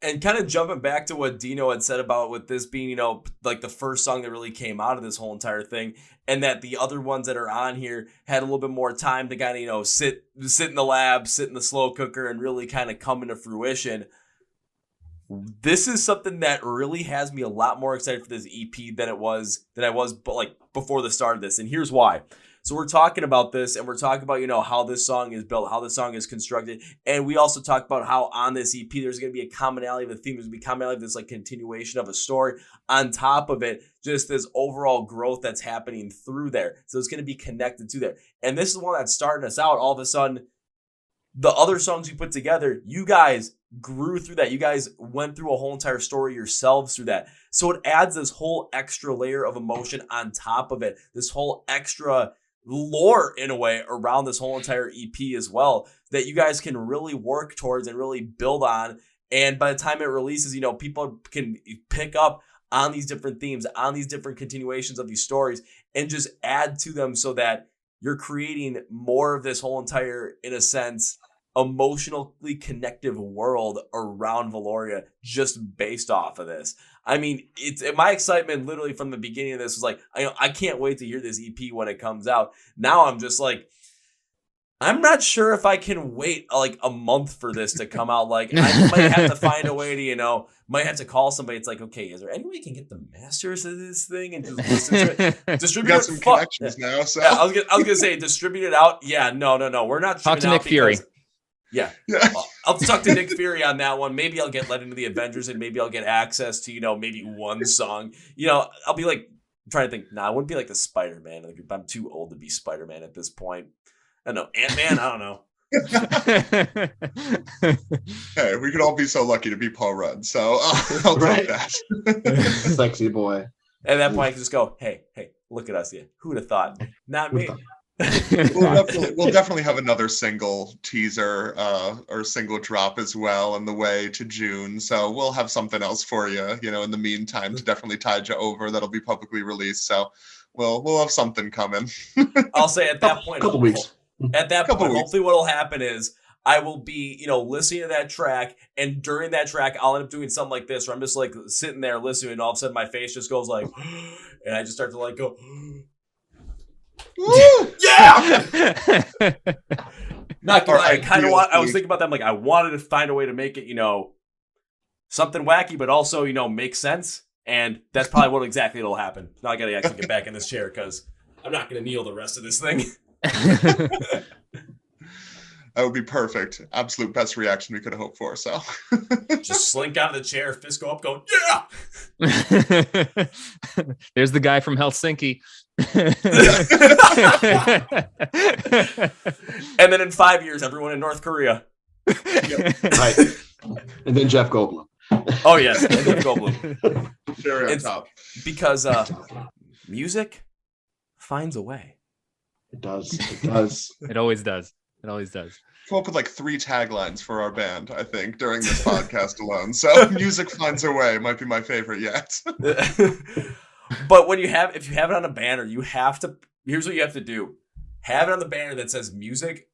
And kind of jumping back to what Dino had said about with this being, like the first song that really came out of this whole entire thing, and that the other ones that are on here had a little bit more time to kind of, sit in the lab, sit in the slow cooker, and really kind of come into fruition. This is something that really has me a lot more excited for this EP than I was like before the start of this. And here's why. So we're talking about this, and we're talking about, how this song is built, how this song is constructed. And we also talked about how on this EP, there's going to be a commonality of a theme. There's going to be commonality of this like continuation of a story. On top of it, just this overall growth that's happening through there. So it's going to be connected to there. And this is one that's starting us out. All of a sudden, the other songs you put together, you guys grew through that. You guys went through a whole entire story yourselves through that. So it adds this whole extra layer of emotion on top of it. This whole extra lore in a way around this whole entire EP as well, that you guys can really work towards and really build on. And by the time it releases, people can pick up on these different themes, on these different continuations of these stories, and just add to them so that you're creating more of this whole entire, in a sense, emotionally connective world around Valoria just based off of this. I mean, it's my excitement literally from the beginning of this was like, I can't wait to hear this EP when it comes out. Now I'm just like, I'm not sure if I can wait like a month for this to come out. Like I might have to find a way to, might have to call somebody. It's like, okay, is there any way you can get the masters of this thing and just listen to it? Distribute got some connections now. So yeah, I was gonna say distribute it out. Yeah, no. We're not talk to Nick Fury. Yeah. I'll talk to Nick Fury on that one. Maybe I'll get let into the Avengers, and maybe I'll get access to, maybe one song. I'll be like, I'm trying to think. Nah, I wouldn't be like the Spider-Man. Like, I'm too old to be Spider-Man at this point. I don't know. Ant-Man, I don't know. Hey, we could all be so lucky to be Paul Rudd. So I'll take that. Sexy boy. At that point, I can just go, hey, look at us. Yeah. Who would have thought? Not me. We'll definitely have another single teaser or single drop as well on the way to June. So we'll have something else for you, in the meantime, to definitely tide you over. That'll be publicly released. So we'll have something coming. I'll say at that point, couple weeks. At that point, hopefully what will happen is I will be, listening to that track, and during that track, I'll end up doing something like this, where I'm just like sitting there listening, and all of a sudden my face just goes like, and I just start to like go, yeah. Not gonna lie, I was thinking about that. Like I wanted to find a way to make it, something wacky, but also, make sense. And that's probably what exactly it'll happen. Now I gotta actually get back in this chair because I'm not gonna kneel the rest of this thing. That would be perfect. Absolute best reaction we could have hoped for. So just slink out of the chair, fist go up, go, yeah. There's the guy from Helsinki. And then in 5 years, everyone in North Korea. Right. And then Jeff Goldblum. Oh yes, and Jeff Goldblum. Cherry on top. Because music finds a way. It does. It does. It always does. It always does. Come up with like 3 taglines for our band, I think, during this podcast alone. So music finds a way might be my favorite yet. But if you have it on a banner, you have to. Here's what you have to do: have it on the banner that says "music ...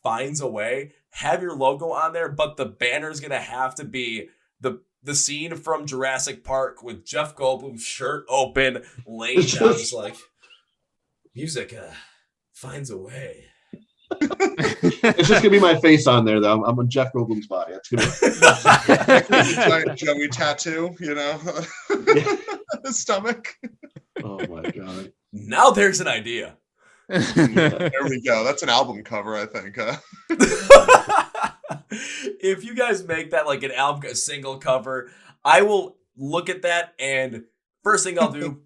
finds a way." Have your logo on there, but the banner is gonna have to be the scene from Jurassic Park with Jeff Goldblum, shirt open, laying down, just like music finds a way. It's just gonna be my face on there, though. I'm on Jeff Goldblum's body. That's gonna be a giant Joey tattoo, you know, his stomach. Oh my god! Now there's an idea. There we go. That's an album cover, I think. If you guys make that like a single cover, I will look at that, and first thing I'll do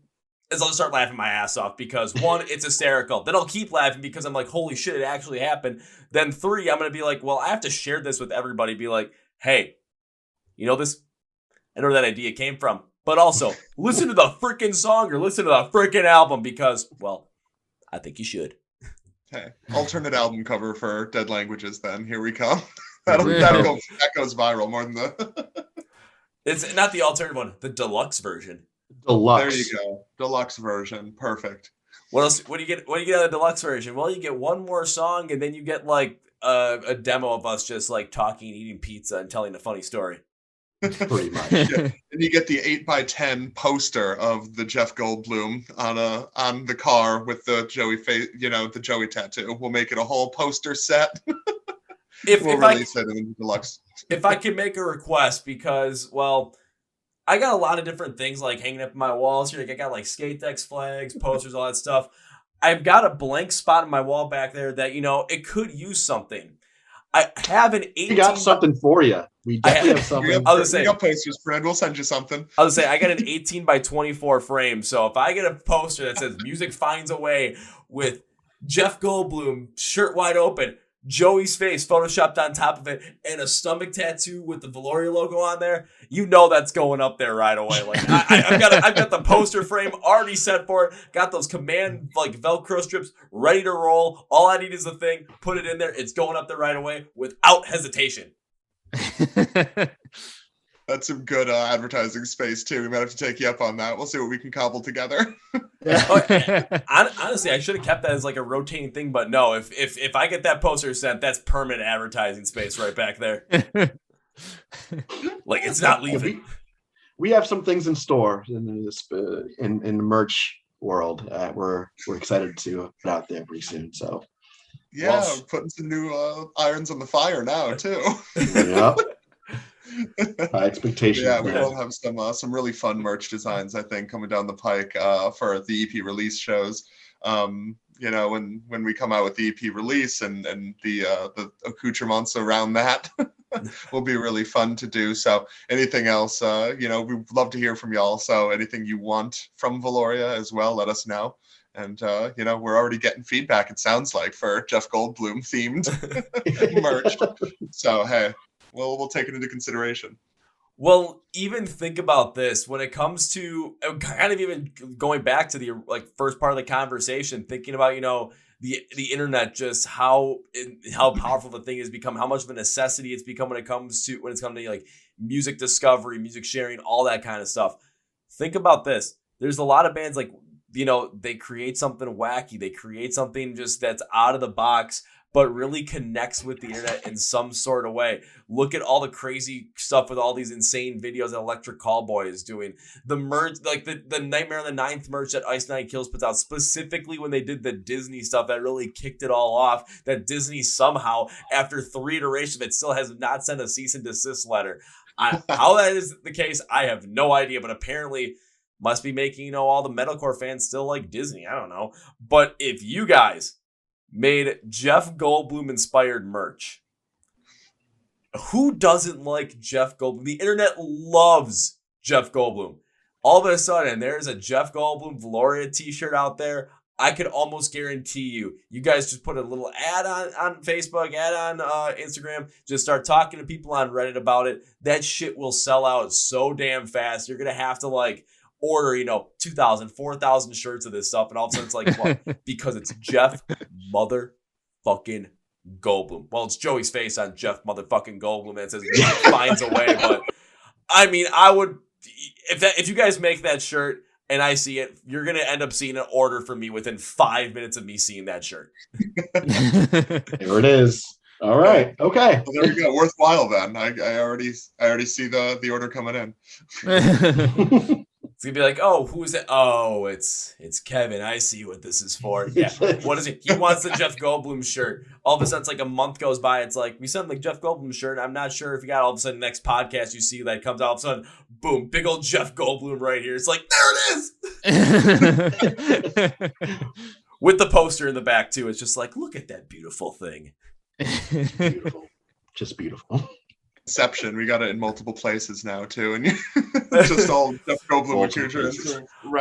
is I'll start laughing my ass off because 1, it's hysterical. Then I'll keep laughing because I'm like, holy shit, it actually happened. Then 3, I'm going to be like, well, I have to share this with everybody. Be like, hey, you know this? I know where that idea came from. But also, listen to the freaking song or listen to the freaking album because, well, I think you should. Hey, alternate album cover for Dead Languages then. Here we come. That goes viral more than the... It's not the alternative one, the deluxe version. Deluxe. There you go. Deluxe version. Perfect. What else? What do you get out of the deluxe version? Well, you get one more song, and then you get like a demo of us just like talking, eating pizza, and telling a funny story. Pretty much. Yeah. And you get the 8x10 poster of the Jeff Goldblum on the car with the Joey face, the Joey tattoo. We'll make it a whole poster set. We'll release it in the deluxe. If I can make a request, because I got a lot of different things like hanging up in my walls here. Like I got like skate decks, flags, posters, all that stuff. I've got a blank spot in my wall back there that, it could use something. I have an 18. We got something for you. We definitely have something. We got posters, Fred. We'll send you something. I was I got an 18 by 24 frame. So if I get a poster that says "Music Finds a Way" with Jeff Goldblum, shirt wide open, Joey's face photoshopped on top of it, and a stomach tattoo with the Valoria logo on there, that's going up there right away. Like I've got the poster frame already set for it. Got those command like Velcro strips ready to roll. All I need is the thing. Put it in there. It's going up there right away without hesitation. That's some good advertising space too. We might have to take you up on that. We'll see what we can cobble together. Honestly, I should have kept that as like a rotating thing, but no. If I get that poster sent, that's permanent advertising space right back there. Like it's not leaving. We have some things in store in this in the merch world. We're excited to put out there pretty soon. So yeah, we're putting some new irons on the fire now too. Yeah. High expectations. Yeah, we will have some really fun merch designs, I think, coming down the pike for the EP release shows. When we come out with the EP release and the accoutrements around that will be really fun to do. So anything else, we'd love to hear from y'all. So anything you want from Valoria as well, let us know. And, we're already getting feedback, it sounds like, for Jeff Goldblum themed merch. So, hey, we'll take it into consideration. Well, even think about this when it comes to kind of even going back to the first part of the conversation, thinking about, the internet, just how powerful the thing has become, how much of a necessity it's become when it's come to like music discovery, music sharing, all that kind of stuff. Think about this. There's a lot of bands like, they create something wacky. They create something just that's out of the box, but really connects with the internet in some sort of way. Look at all the crazy stuff with all these insane videos that Electric Callboy is doing. The merch, like the Nightmare on the Ninth merch that Ice Nine Kills puts out, specifically when they did the Disney stuff that really kicked it all off, that Disney somehow, after 3 iterations of it, still has not sent a cease and desist letter. How that is the case, I have no idea, but apparently must be making, all the metalcore fans still like Disney. I don't know. But if you guys made Jeff Goldblum inspired merch, who doesn't like Jeff Goldblum? The internet loves Jeff Goldblum. all of a sudden there's a Jeff Goldblum Valoria t-shirt out there, I could almost guarantee you guys just put a little ad on Facebook, ad on Instagram, just start talking to people on Reddit about it. That shit will sell out so damn fast. You're going to have to like order, 2,000, 4,000 shirts of this stuff. And all of a sudden it's like, what? Because it's Jeff motherfucking Goldblum. Well, it's Joey's face on Jeff motherfucking Goldblum that says he finds a way. But I mean, I would, if you guys make that shirt, and I see it, you're going to end up seeing an order from me within 5 minutes of me seeing that shirt. There it is. All right. Okay. Well, there we go. Worthwhile then. I already see the order coming in. It's going to be like, oh, who's it? Oh, it's Kevin. I see what this is for. Yeah. What is it? He wants the Jeff Goldblum shirt. All of a sudden, it's like a month goes by. It's like, we sent like Jeff Goldblum shirt. I'm not sure if you got all of a sudden next podcast you see that comes out. All of a sudden, boom, big old Jeff Goldblum right here. It's like, there it is. With the poster in the back too. It's just like, look at that beautiful thing. Beautiful. Just beautiful. Inception. We got it in multiple places now too, and just all Jeff Goldblum material.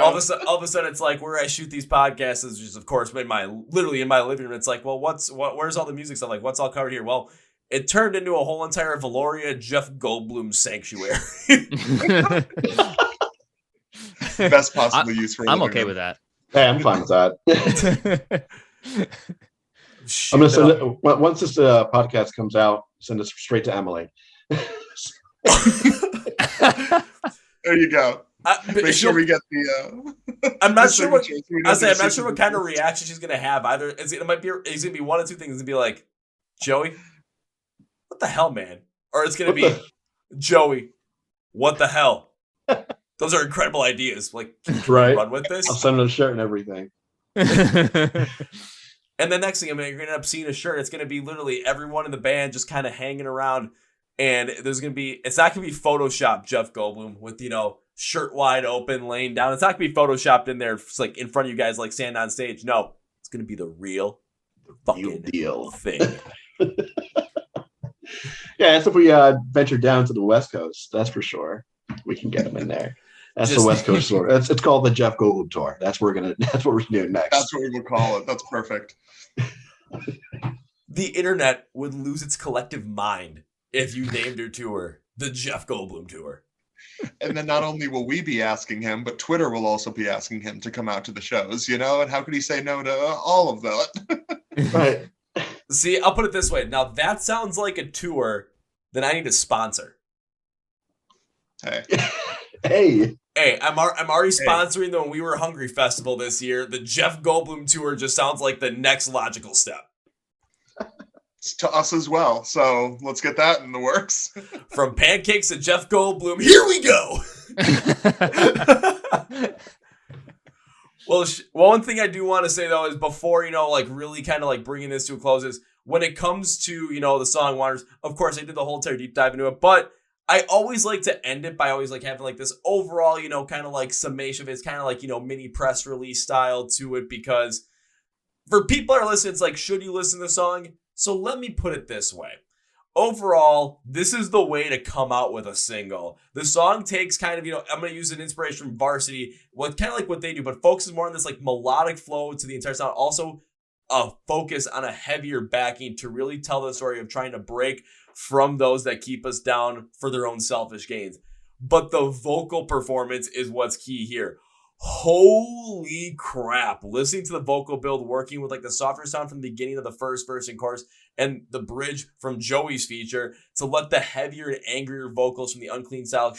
All of a sudden, it's like where I shoot these podcasts is just, of course, literally in my living room. It's like, well, where's all the music stuff? Like, what's all covered here? Well, it turned into a whole entire Valoria Jeff Goldblum sanctuary. Best possible use for. I'm okay with that. Hey, I'm fine with that. I'm gonna send it once this podcast comes out. Send it straight to Emily. There you go. Make sure we get the. I'm not sure what. I'm not sure what kind of reaction she's gonna have. Either it's gonna be one of two things. It's gonna be like, Joey, what the hell, man? Or it's gonna be, Joey, what the hell? Those are incredible ideas. Like, can you run with this? I'll send her a shirt and everything. And the next thing, you're going to end up seeing a shirt. It's going to be literally everyone in the band just kind of hanging around. And it's not going to be Photoshopped Jeff Goldblum with, shirt wide open, laying down. It's not going to be Photoshopped in there, like in front of you guys, like standing on stage. No, it's going to be the real fucking deal thing. Yeah, that's if we venture down to the West Coast. That's for sure. We can get them in there. That's the West Coast tour. It's called the Jeff Goldblum tour. That's what we're doing next. That's what we will call it. That's perfect. The internet would lose its collective mind if you named your tour the Jeff Goldblum tour. And then not only will we be asking him, but Twitter will also be asking him to come out to the shows, and how could he say no to all of that? Right. See, I'll put it this way. Now that sounds like a tour that I need to sponsor. Hey, I'm already sponsoring the When We Were Hungry Festival this year. The Jeff Goldblum tour just sounds like the next logical step. It's to us as well. So let's get that in the works. From pancakes to Jeff Goldblum, here we go. Well, one thing I do want to say though is before really kind of like bringing this to a close is when it comes to the song Wonders. Of course, I did the whole entire deep dive into it, but I always like to end it by always like having like this overall, kind of like summation of it. It's kind of like, mini press release style to it, because for people that are listening, it's like, should you listen to the song? So let me put it this way. Overall, this is the way to come out with a single. The song takes kind of, I'm going to use an inspiration from VRSTY, kind of like what they do, but focuses more on this like melodic flow to the entire sound. Also, a focus on a heavier backing to really tell the story of trying to break from those that keep us down for their own selfish gains. But the vocal performance is what's key here. Holy crap. Listening to the vocal build, working with like the softer sound from the beginning of the first verse and chorus and the bridge from Joey's feature to let the heavier and angrier vocals from the Unclean style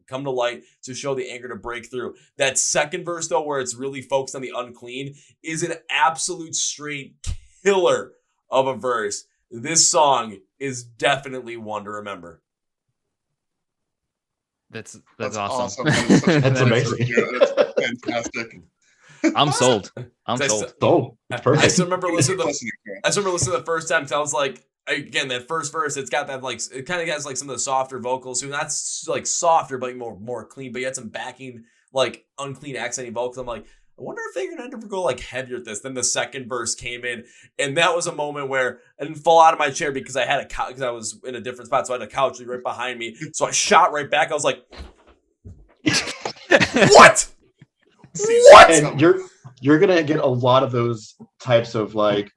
come to light to show the anger to break through. That second verse though, where it's really focused on the Unclean, is an absolute straight killer of a verse. This song is definitely one to remember. That's awesome. That's amazing. That's fantastic. I'm sold. Sold. Perfect. I still remember listening to the first time because I was like, again, that first verse, it's got that like, it kind of has like some of the softer vocals, so not like softer, but more clean, but you had some backing, like unclean accenting vocals. I'm like, I wonder if they're going to ever go like heavier at this. Then the second verse came in, and that was a moment where I didn't fall out of my chair because I had a couch, because I was in a different spot, so I had a couch right behind me. So I shot right back. I was like, What? What? And you're gonna get a lot of those types of like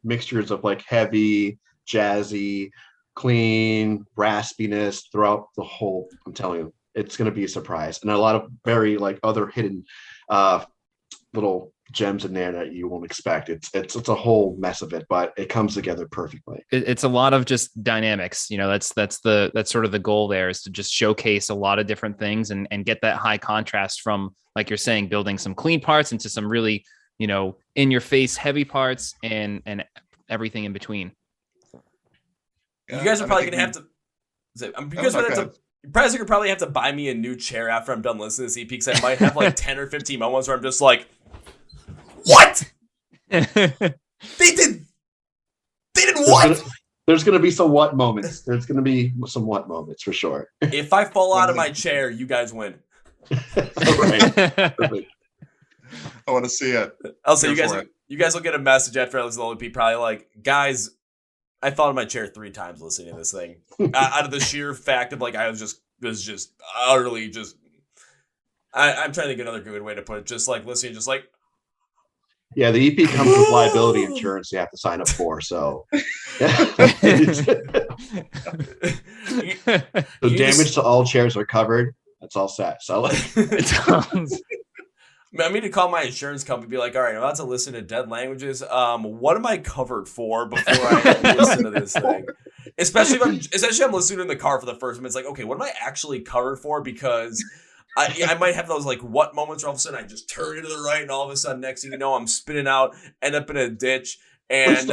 mixtures of like heavy, jazzy, clean, raspiness throughout the whole. I'm telling you, it's gonna be a surprise, and a lot of very like other hidden little gems in there that you won't expect. It's a whole mess of it, but it comes together perfectly. It's a lot of just dynamics. That's sort of the goal there, is to just showcase a lot of different things and get that high contrast from, like you're saying, building some clean parts into some really, in your face heavy parts and everything in between. Yeah, you guys are probably gonna have to. You guys are probably have to buy me a new chair after I'm done listening to this EP, because I might have like 10 or 15 moments where I'm just like, what? They did what? There's gonna be some what moments. There's gonna be some what moments for sure. If I fall out of my chair, you guys win. Right. Perfect. I want to see it. I'll say you guys will get a message after I listen to the EP, probably like, guys, I fell out of my chair 3 times listening to this thing. Out of the sheer fact of like I was just utterly just. I'm trying to think of another good way to put it. Just like listening, just like. Yeah, the EP comes with liability insurance you have to sign up for. So, the damage to all chairs are covered. That's all set. So, like, I mean to call my insurance company, be like, all right, I'm about to listen to Dead Languages. What am I covered for before I listen to this thing? Especially if I'm listening in the car for the first time. It's like, okay, what am I actually covered for? Because I might have those like what moments where all of a sudden I just turn to the right, and all of a sudden next thing you know I'm spinning out, end up in a ditch, and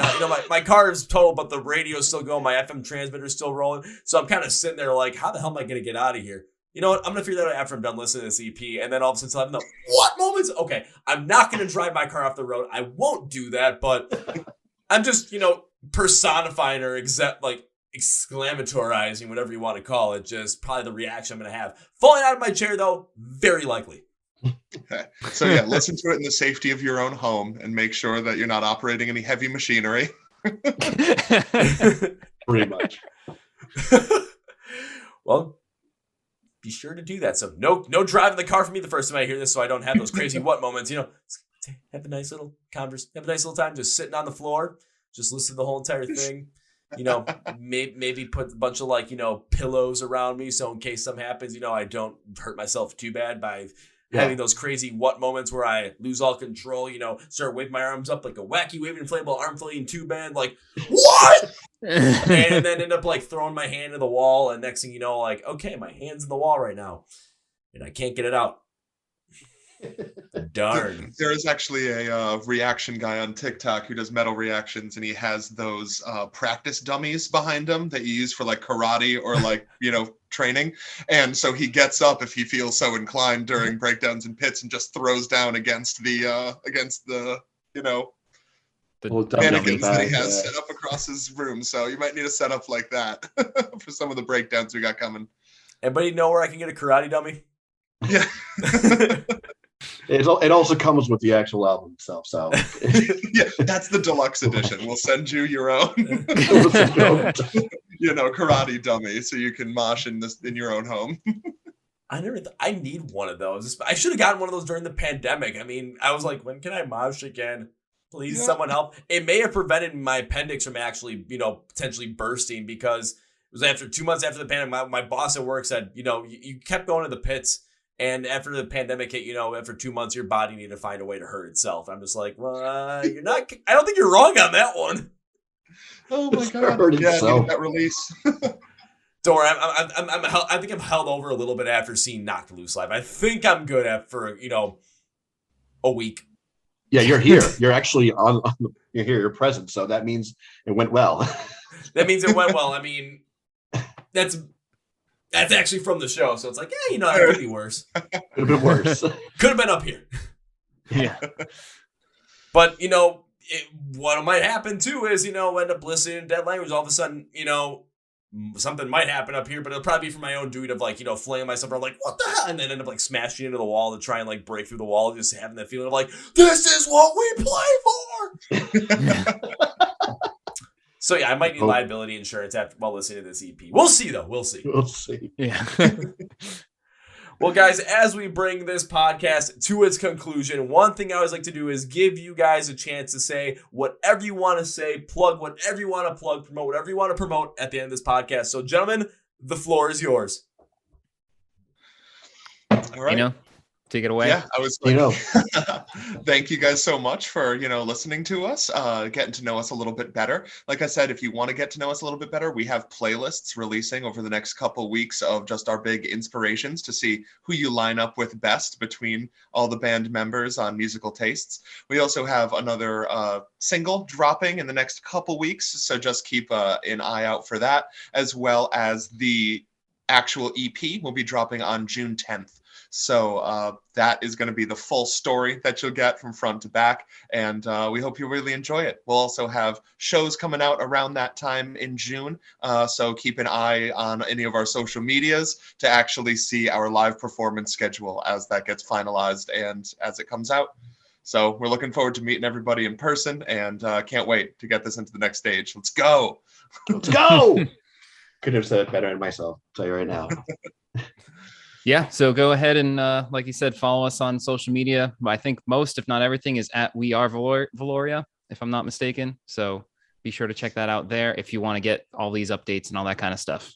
my car is total, but the radio's still going, my FM transmitter's still rolling, so I'm kind of sitting there like, how the hell am I gonna get out of here? You know what? I'm gonna figure that out after I'm done listening to this EP, and then all of a sudden I'll have the what moments? Okay, I'm not gonna drive my car off the road. I won't do that, but I'm just personifying or exclamatorizing, whatever you want to call it, just probably the reaction I'm going to have. Falling out of my chair, though, very likely. Okay. So, yeah, listen to it in the safety of your own home and make sure that you're not operating any heavy machinery. Pretty much. Well, be sure to do that. So, no driving the car for me the first time I hear this, so I don't have those crazy what moments. Have a nice little have a nice little time just sitting on the floor, just listen to the whole entire thing. Maybe put a bunch of pillows around me, so in case something happens, I don't hurt myself too bad by having those crazy what moments where I lose all control, start waving my arms up like a wacky waving inflatable arm flailing tube band, like what? And then end up like throwing my hand to the wall, and next thing you know, like, okay, my hand's in the wall right now and I can't get it out. Darn. There is actually a reaction guy on TikTok who does metal reactions, and he has those practice dummies behind him that you use for like karate or like training. And so he gets up if he feels so inclined during breakdowns and pits and just throws down against the mannequins that he has set up across his room. So you might need a setup like that for some of the breakdowns we got coming. Anybody know where I can get a karate dummy? Yeah. It also comes with the actual album itself, so yeah, that's the deluxe edition. We'll send you your own, karate dummy, so you can mosh in your own home. I need one of those. I should have gotten one of those during the pandemic. I mean, I was like, when can I mosh again? Please, someone help. It may have prevented my appendix from actually, potentially bursting, because it was after 2 months after the pandemic. My boss at work said, you kept going to the pits. And after the pandemic hit, after 2 months, your body needed to find a way to hurt itself. I'm just like, well, you're not. I don't think you're wrong on that one. Oh my god! Yeah, I needed that release. Don't worry. I think I'm held over a little bit after seeing Knocked Loose live. I think I'm good for a week. Yeah, you're here. You're actually you're here. You're present. So that means it went well. That means it went well. I mean, that's actually from the show, so it's like, it could be worse. Could have been worse. Could have been up here. Yeah. But, what might happen, too, is, end up listening to Dead Language. All of a sudden, something might happen up here, but it'll probably be for my own doing of, flailing myself around, like, what the hell? And then end up, smashing into the wall to try and, break through the wall, just having that feeling of, this is what we play for! So yeah, I might need liability insurance while listening to this EP. We'll see, though. We'll see. We'll see. Yeah. Well, guys, as we bring this podcast to its conclusion, one thing I always like to do is give you guys a chance to say whatever you want to say, plug whatever you want to plug, promote whatever you want to promote at the end of this podcast. So, gentlemen, the floor is yours. All right. Take it away. Yeah, I was like, thank you guys so much for, listening to us, getting to know us a little bit better. Like I said, if you want to get to know us a little bit better, we have playlists releasing over the next couple weeks of just our big inspirations to see who you line up with best between all the band members on musical tastes. We also have another single dropping in the next couple weeks, so just keep an eye out for that, as well as the actual EP will be dropping on June 10th. So that is going to be the full story that you'll get from front to back, and we hope you really enjoy it. We'll also have shows coming out around that time in June, so keep an eye on any of our social medias to actually see our live performance schedule as that gets finalized and as it comes out. So we're looking forward to meeting everybody in person, and can't wait to get this into the next stage. Let's go! Let's go! Couldn't have said it better than myself, I'll tell you right now. Yeah, so go ahead and, like you said, follow us on social media. I think most, if not everything, is at We Are Valoria, if I'm not mistaken. So be sure to check that out there if you want to get all these updates and all that kind of stuff.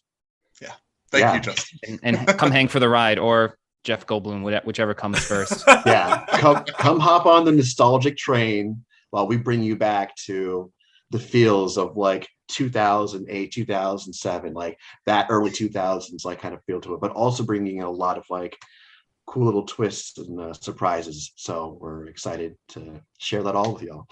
Yeah, thank you, Justin. And come hang for the ride, or Jeff Goldblum, whichever comes first. Yeah, come hop on the nostalgic train while we bring you back to the feels of like 2008, 2007, like that early 2000s like kind of feel to it, but also bringing in a lot of like cool little twists and surprises. So we're excited to share that all with y'all.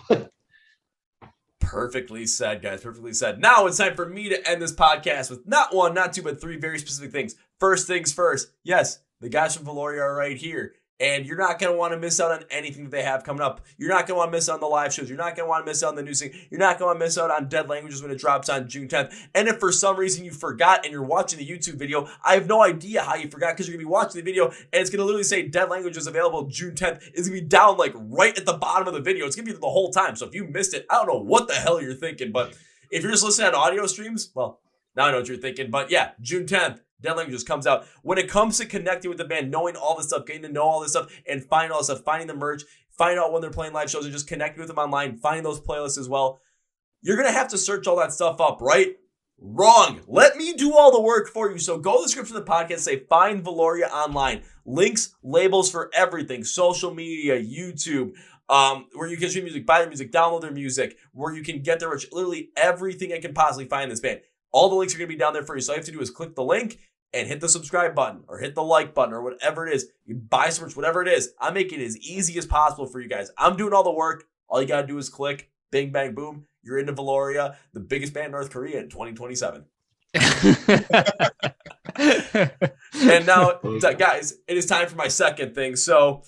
Perfectly said, guys. Perfectly said. Now it's time for me to end this podcast with not one, not two, but three very specific things. First things first. Yes, the guys from Valoria are right here. And you're not going to want to miss out on anything that they have coming up. You're not going to want to miss out on the live shows. You're not going to want to miss out on the new thing. You're not going to want to miss out on Dead Languages when it drops on June 10th. And if for some reason you forgot and you're watching the YouTube video, I have no idea how you forgot, because you're going to be watching the video and it's going to literally say Dead Languages available June 10th. It's going to be down like right at the bottom of the video. It's going to be the whole time. So if you missed it, I don't know what the hell you're thinking. But if you're just listening on audio streams, well, now I know what you're thinking. But yeah, June 10th. Dead Languages comes out. When it comes to connecting with the band, knowing all this stuff, getting to know all this stuff, and finding all this stuff, finding the merch, finding out when they're playing live shows, and just connecting with them online, finding those playlists as well, you're going to have to search all that stuff up, right? Wrong. Let me do all the work for you. So go to the description of the podcast, say find Valoria online. Links, labels for everything, social media, YouTube, where you can stream music, buy their music, download their music, where you can get their merch, literally everything I can possibly find in this band. All the links are going to be down there for you. So all you have to do is click the link and hit the subscribe button or hit the like button or whatever it is. You buy some merch, whatever it is. I'm making it as easy as possible for you guys. I'm doing all the work. All you got to do is click, bing, bang, boom. You're into Valoria, the biggest band in North Korea in 2027. And now, guys, it is time for my second thing. So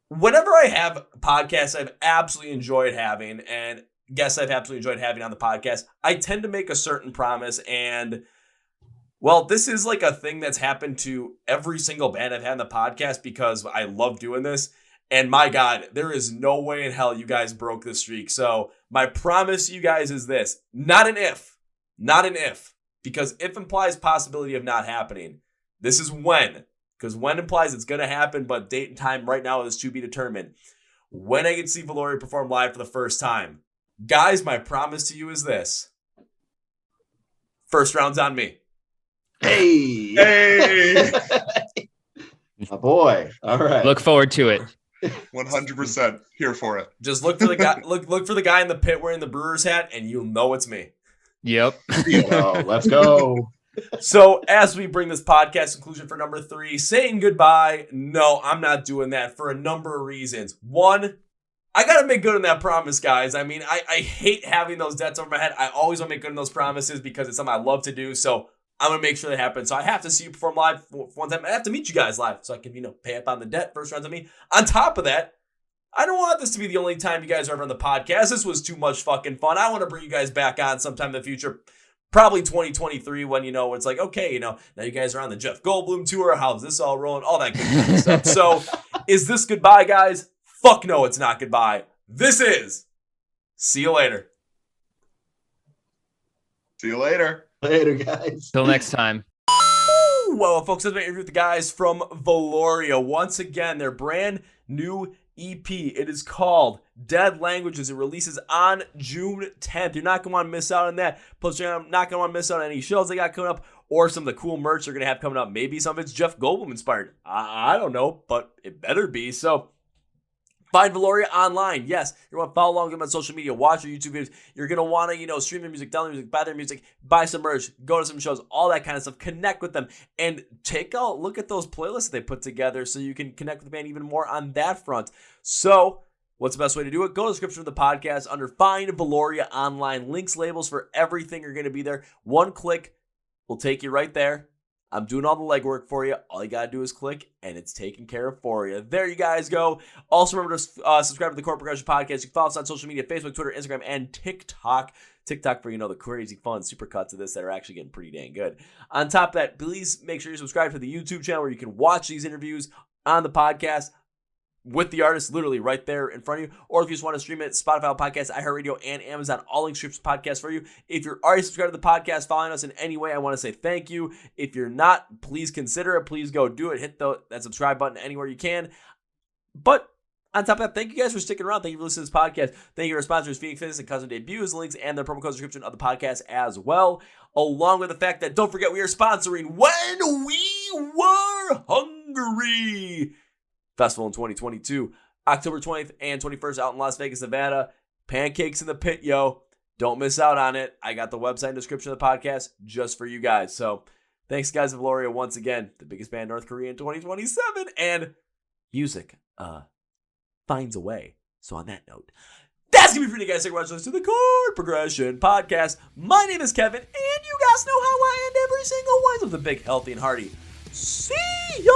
whenever I have podcasts I've absolutely enjoyed having, and guests I've absolutely enjoyed having on the podcast, I tend to make a certain promise. And well, this is like a thing that's happened to every single band I've had on the podcast because I love doing this. And my God, there is no way in hell you guys broke this streak. So my promise to you guys is this: not an if, because if implies possibility of not happening. This is when, because when implies it's going to happen, but date and time right now is to be determined. When I get to see Valoria perform live for the first time, guys, my promise to you is this: first round's on me. Hey! My boy. All right. Look forward to it. 100% here for it. Just look for the guy. Look for the guy in the pit wearing the Brewers hat, and you'll know it's me. Yep. Let's go. So as we bring this podcast conclusion for number 3, saying goodbye. No, I'm not doing that for a number of reasons. One, I got to make good on that promise, guys. I mean, I hate having those debts over my head. I always want to make good on those promises because it's something I love to do. So I'm going to make sure that happens. So I have to see you perform live one time. I have to meet you guys live so I can, pay up on the debt. First round to me. On top of that, I don't want this to be the only time you guys are ever on the podcast. This was too much fucking fun. I want to bring you guys back on sometime in the future. Probably 2023 when, it's like, okay, now you guys are on the Jeff Goldblum tour. How's this all rolling? All that good kind of stuff. So is this goodbye, guys? Fuck no, it's not goodbye. This is. See you later. See you later. Later, guys. Till next time. Woo! Well, folks, I've been interviewing with the guys from Valoria. Once again, their brand new EP. It is called Dead Languages. It releases on June 10th. You're not going to want to miss out on that. Plus, you're not going to want to miss out on any shows they got coming up or some of the cool merch they're going to have coming up. Maybe some of it's Jeff Goldblum inspired. I don't know, but it better be. So, find Valoria online. Yes, you're going to follow along with them on social media, watch their YouTube videos. You're going to want to, stream their music, download their music, buy their music, buy some merch, go to some shows, all that kind of stuff. Connect with them and take a look at those playlists they put together so you can connect with the band even more on that front. So, what's the best way to do it? Go to the description of the podcast under Find Valoria Online. Links, labels for everything are going to be there. One click will take you right there. I'm doing all the legwork for you. All you got to do is click, and it's taken care of for you. There you guys go. Also, remember to subscribe to the Chord Progression Podcast. You can follow us on social media, Facebook, Twitter, Instagram, and TikTok. TikTok for, the crazy fun supercuts of this that are actually getting pretty dang good. On top of that, please make sure you subscribe to the YouTube channel where you can watch these interviews on the podcast with the artist literally right there in front of you. Or if you just want to stream it, Spotify, Podcast, iHeart Radio, and Amazon, all links to podcasts for you. If you're already subscribed to the podcast, following us in any way, I want to say thank you. If you're not, please consider it. Please go do it. Hit that subscribe button anywhere you can. But on top of that, thank you guys for sticking around. Thank you for listening to this podcast. Thank you to our sponsors, Phoenix Fitness and Custom Debuts. Links and their promo code description of the podcast as well. Along with the fact that, don't forget, we are sponsoring When We Were Hungry Festival in 2022. October 20th and 21st out in Las Vegas, Nevada. Pancakes in the Pit, yo. Don't miss out on it. I got the website and description of the podcast just for you guys. So thanks, guys, of Valoria, once again. The biggest band in North Korea in 2027. And music finds a way. So on that note, that's going to be for you guys. Congratulations to the Chord Progression Podcast. My name is Kevin, and you guys know how I end every single one of the big, healthy, and hearty. See ya!